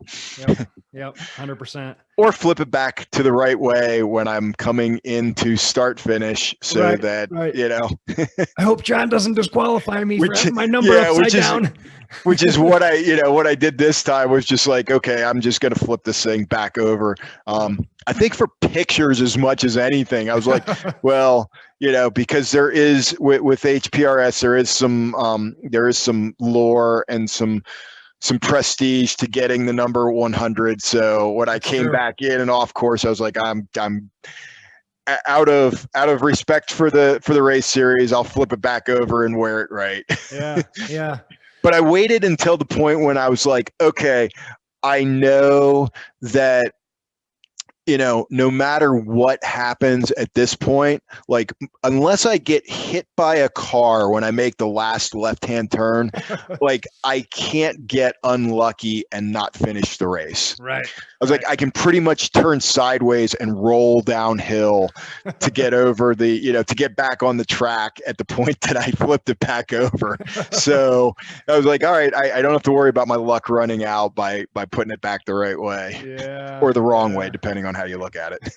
Yep. 100%. Or flip it back to the right way when I'm coming into start finish, so I hope John doesn't disqualify me for having my number upside down. Which is what I did this time, was just like, okay, I'm just going to flip this thing back over. I think for pictures as much as anything, I was like, well, because there is with HPRS, there is some lore and some prestige to getting the number 100. So when I came back in and off course, I was like, I'm out of respect for the race series, I'll flip it back over and wear it right. Yeah. But I waited until the point when I was like, okay, I know that, no matter what happens at this point, like, unless I get hit by a car when I make the last left-hand turn, like, I can't get unlucky and not finish the race. Right. I was like, I can pretty much turn sideways and roll downhill to get over to get back on the track at the point that I flipped it back over. So I was like, all right, I don't have to worry about my luck running out by putting it back the right way, or the wrong way, depending on how you look at it.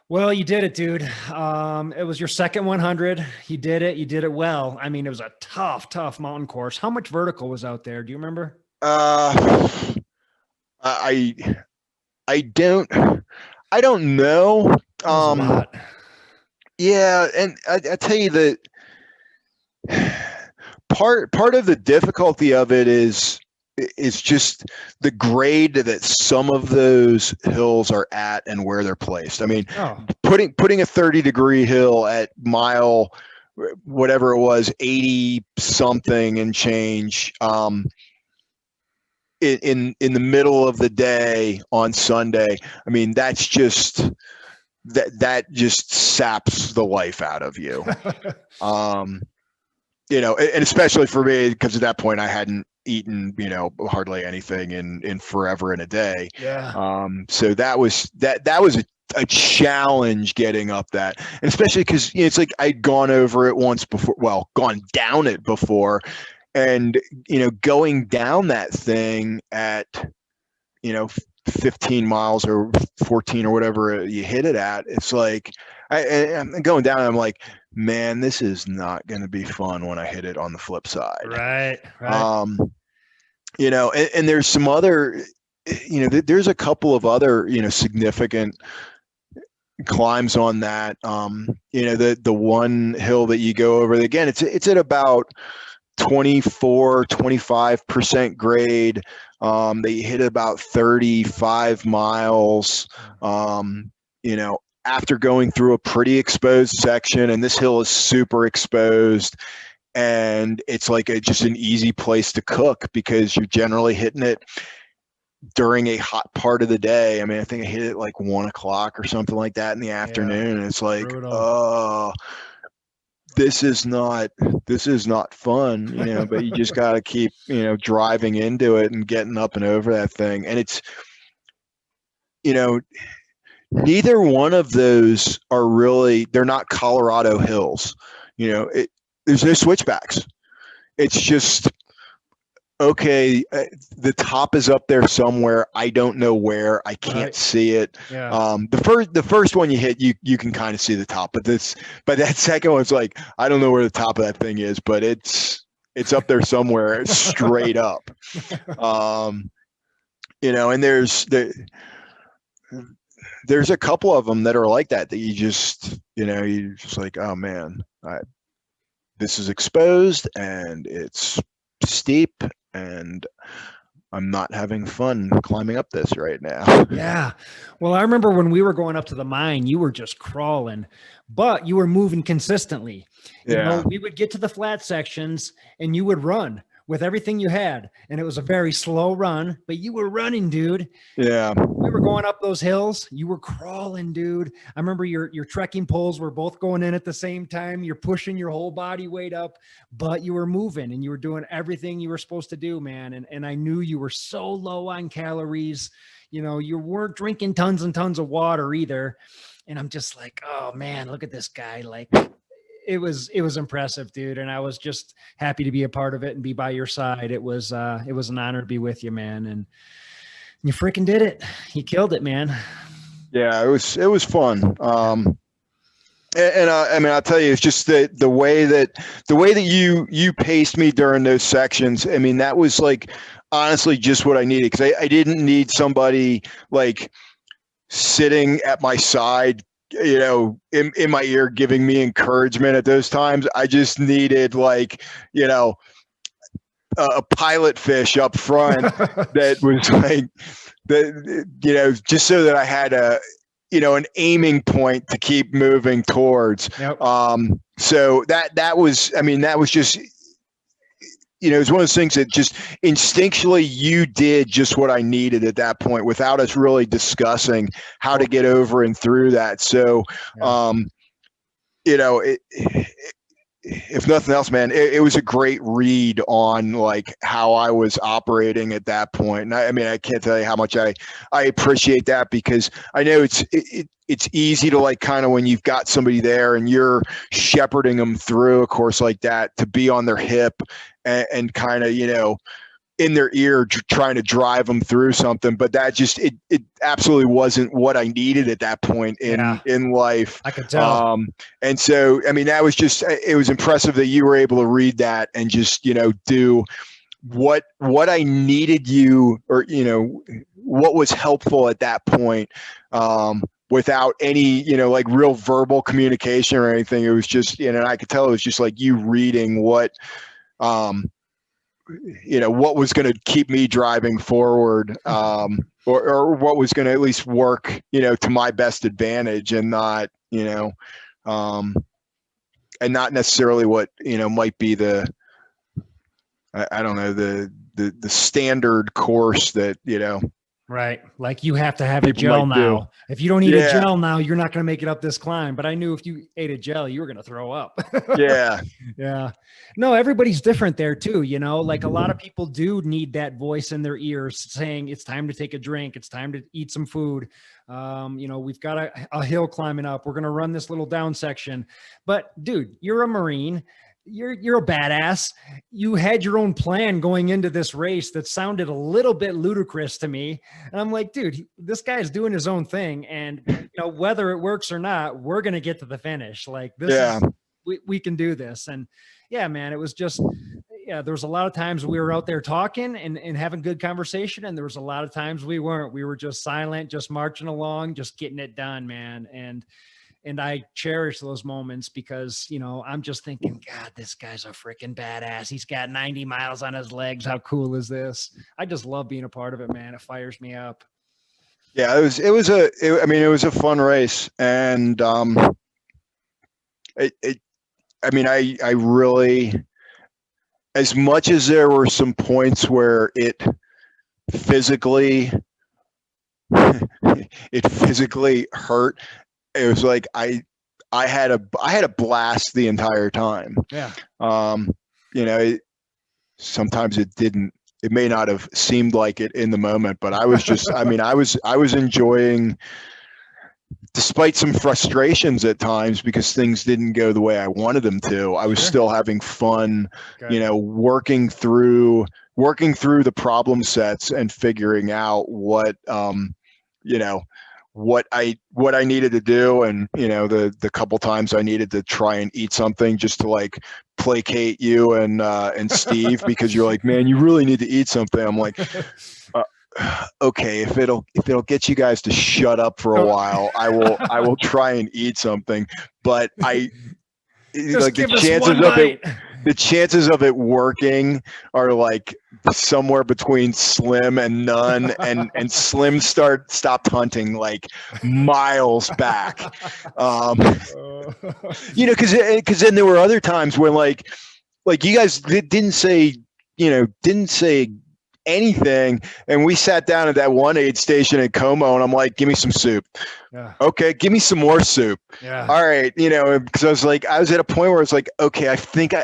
Well, you did it, dude. It was your second 100. You did it. You did it well. I mean, it was a tough mountain course. How much vertical was out there? Do you remember? I don't know. A lot. Yeah, and I tell you that part of the difficulty of it is just the grade that some of those hills are at and where they're placed. I mean, putting a 30-degree hill at mile, whatever it was, 80 something and change, in the middle of the day on Sunday, I mean, that's just that just saps the life out of you. And especially for me, because at that point I hadn't eaten, hardly anything in forever and a day. Yeah. So that was a challenge getting up that, and especially because it's like I'd gone over it once before, gone down it before, and going down that thing at 15 miles or 14 or whatever you hit it at, it's like I'm going down and I'm like, man, this is not going to be fun when I hit it on the flip side. Right. You know, and there's some other, you know, there's a couple of other, you know, significant climbs on that. You know, the one hill that you go over, again, it's at about 25% grade. They hit about 35 miles, you know, after going through a pretty exposed section, and this hill is super exposed, and it's like just an easy place to cook because you're generally hitting it during a hot part of the day. I mean, I think I hit it like 1 o'clock or something like that in the afternoon. And it's like, oh, this is not fun, you know, but you just got to keep, you know, driving into it and getting up and over that thing. And it's, you know, neither one of those are really, they're not Colorado hills, you know, there's no switchbacks. It's just, okay, the top is up there somewhere. I don't know where. I can't see it. Yeah. The first one you hit, you can kind of see the top, but that second one's like, I don't know where the top of that thing is, but it's up there somewhere, straight up. You know, and there's a couple of them that are like that you just, you know, you just like, oh man, this is exposed and it's steep and I'm not having fun climbing up this right now. Yeah. Well, I remember when we were going up to the mine, you were just crawling, but you were moving consistently. You know, we would get to the flat sections and you would run with everything you had. And it was a very slow run, but you were running, dude. Yeah. We were going up those hills. You were crawling, dude. I remember your trekking poles were both going in at the same time. You're pushing your whole body weight up, but you were moving and you were doing everything you were supposed to do, man. And I knew you were so low on calories. You know, you weren't drinking tons and tons of water either. And I'm just like, oh man, look at this guy. Like, it was impressive, dude. And I was just happy to be a part of it and be by your side. It was an honor to be with you, man. And you freaking did it. You killed it, man. Yeah, it was fun. And I mean, I'll tell you, it's just the way that you paced me during those sections. I mean, that was like honestly just what I needed, because I didn't need somebody like sitting at my side, you know, in my ear giving me encouragement at those times. I just needed, like, you know, a pilot fish up front that was like that, you know, just so that I had you know, an aiming point to keep moving towards. Yep. So that was, I mean, that was just, you know, it's one of those things that just instinctually you did just what I needed at that point without us really discussing how to get over and through that. So, you know, if nothing else, man, it was a great read on like how I was operating at that point. And I mean, I can't tell you how much I appreciate that, because I know it's easy to, like, kind of when you've got somebody there and you're shepherding them through a course like that, to be on their hip and kind of, you know, in their ear trying to drive them through something. But that just, it absolutely wasn't what I needed at that point in life. I could tell. And so, I mean, that was just, it was impressive that you were able to read that and just, you know, do what I needed you, or, you know, what was helpful at that point, without any, you know, like real verbal communication or anything. It was just, you know, and I could tell it was just like you reading what, you know, what was going to keep me driving forward, or what was going to at least work, you know, to my best advantage, and not, you know, and not necessarily what, you know, might be I don't know, the standard course that, you know. Right. Like, you have to have a gel now. If you don't eat a gel now, you're not going to make it up this climb. But I knew if you ate a gel, you were going to throw up. Yeah. Yeah. No, everybody's different there too. You know, like, a lot of people do need that voice in their ears saying it's time to take a drink. It's time to eat some food. You know, we've got a hill climbing up. We're going to run this little down section. But dude, you're a Marine. you're a badass. You had your own plan going into this race that sounded a little bit ludicrous to me. And I'm like, dude, this guy's doing his own thing. And whether it works or not, we're going to get to the finish. Like this is, we can do this. And yeah, man, it was just, there was a lot of times we were out there talking and having good conversation. And there was a lot of times we weren't, we were just silent, just marching along, just getting it done, man. And I cherish those moments because, I'm just thinking, God, this guy's a freaking badass. He's got 90 miles on his legs. How cool is this? I just love being a part of it, man. It fires me up. Yeah, it was a fun race. And, I really, as much as there were some points where it physically hurt, it was like I had a blast the entire time. Yeah. Sometimes it may not have seemed like it in the moment, but I was just I was enjoying, despite some frustrations at times because things didn't go the way I wanted them to. I was still having fun, working through the problem sets and figuring out what what I needed to do. And, the couple times I needed to try and eat something just to like placate you and Steve, because you're like, man, you really need to eat something. I'm like, okay, if it'll get you guys to shut up for a while, I will try and eat something. But the chances of it working are like somewhere between slim and none, and Slim stopped hunting like miles back. Because then there were other times when like you guys didn't say anything, and we sat down at that one aid station at Como, and I'm like, give me some soup. Yeah. Okay, give me some more soup. Yeah. All right, because I was at a point where it's like, okay, I think I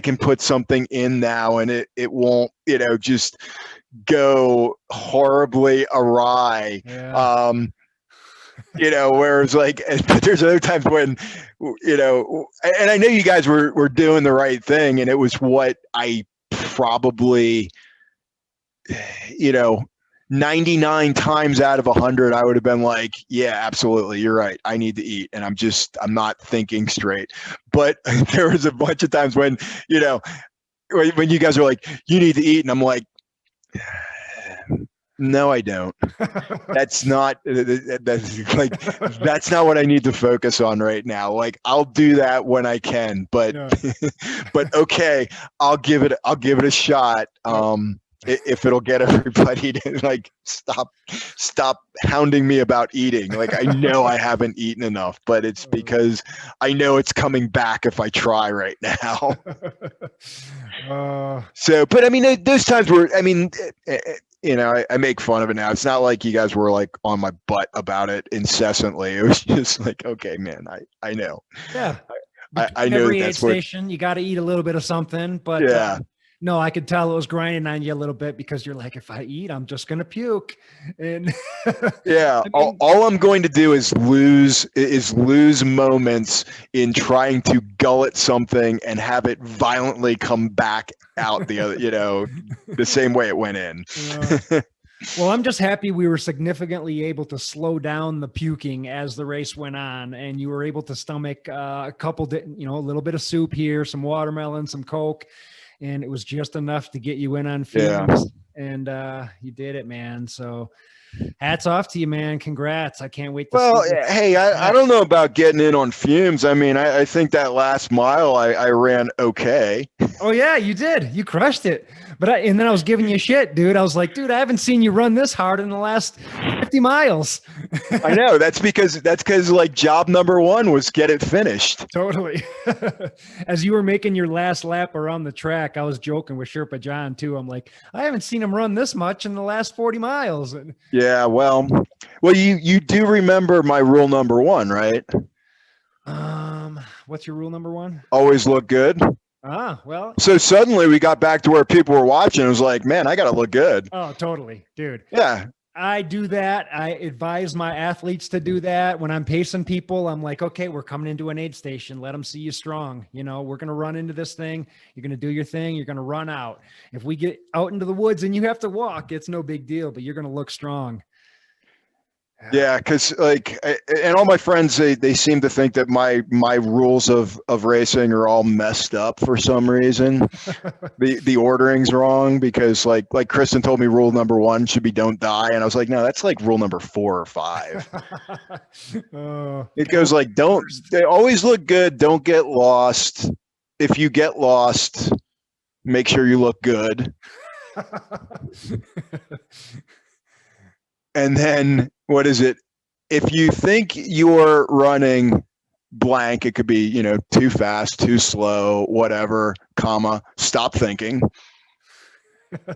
can put something in now, and it won't just go horribly awry. Yeah. Whereas like, but there's other times when, and I know you guys were doing the right thing, and it was what I probably, 99 times out of 100, I would have been like, yeah, absolutely, you're right, I need to eat, and I'm not thinking straight. But there was a bunch of times when, when you guys are like, you need to eat, and I'm like, no, I don't. That's not what I need to focus on right now. Like, I'll do that when I can, but but okay, I'll give it a shot. If it'll get everybody to like stop hounding me about eating. Like, I know I haven't eaten enough, but it's because I know it's coming back if I try right now. But those times were, I make fun of it now. It's not like you guys were like on my butt about it incessantly. It was just like, okay, man, I know. Yeah. I know every aid station, you got to eat a little bit of something, but yeah. No, I could tell it was grinding on you a little bit because you're like, if I eat, I'm just going to puke. And yeah, all I'm going to do is lose moments in trying to gullet something and have it violently come back out the other, the same way it went in. Well, I'm just happy we were significantly able to slow down the puking as the race went on, and you were able to stomach a couple, a little bit of soup here, some watermelon, some Coke. And it was just enough to get you in on fumes. Yeah. And you did it, man. So hats off to you, man. Congrats. I can't wait to see this. Hey, I don't know about getting in on fumes. I think that last mile I ran okay. Oh, yeah, you did. You crushed it. And then I was giving you shit, dude. I was like, dude, I haven't seen you run this hard in the last 50 miles. I know. That's because like job number one was get it finished. Totally. As you were making your last lap around the track, I was joking with Sherpa John too. I'm like, I haven't seen him run this much in the last 40 miles. Yeah. Well, you do remember my rule number one, right? What's your rule number one? Always look good. Well. So suddenly we got back to where people were watching. It was like, man, I got to look good. Oh, totally, dude. Yeah. I do that. I advise my athletes to do that. When I'm pacing people, I'm like, okay, we're coming into an aid station. Let them see you strong. You know, we're going to run into this thing. You're going to do your thing. You're going to run out. If we get out into the woods and you have to walk, it's no big deal, but you're going to look strong. Yeah, because and all my friends, they seem to think that my rules of racing are all messed up for some reason. The ordering's wrong because like Kristen told me rule number 1 should be don't die, and I was like, no, that's like rule number 4 or 5. It goes like they always look good, don't get lost. If you get lost, make sure you look good. And then what is it? If you think you're running blank, it could be, you know, too fast, too slow, whatever, comma, stop thinking.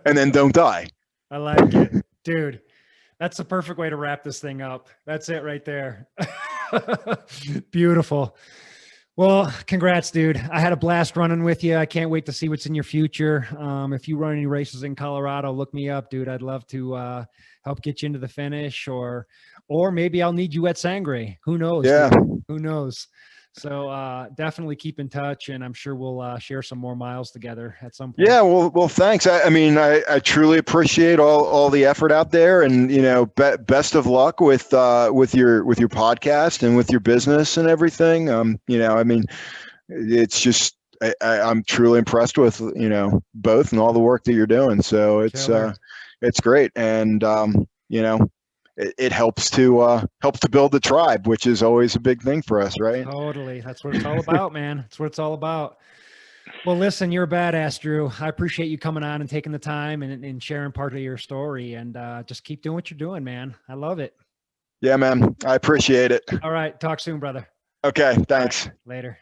And then don't die. I like it. Dude, that's the perfect way to wrap this thing up. That's it right there. Beautiful. Well, congrats, dude. I had a blast running with you. I can't wait to see what's in your future. If you run any races in Colorado, look me up, dude. I'd love to help get you into the finish, or maybe I'll need you at Sangre. Who knows? Yeah. Dude? Who knows? So definitely keep in touch, and I'm sure we'll share some more miles together at some point. Yeah, well, thanks. I mean, I truly appreciate all the effort out there, and you know, best of luck with your podcast and with your business and everything. You know, I mean, it's just I'm truly impressed with, you know, both and all the work that you're doing. So it's great, and you know, it helps to build the tribe, which is always a big thing for us, right? Totally. That's what it's all about, man. That's what it's all about. Well, listen, you're a badass, Drew. I appreciate you coming on and taking the time and sharing part of your story, and just keep doing what you're doing, man. I love it. Yeah, man. I appreciate it. All right. Talk soon, brother. Okay. Thanks. Right, later.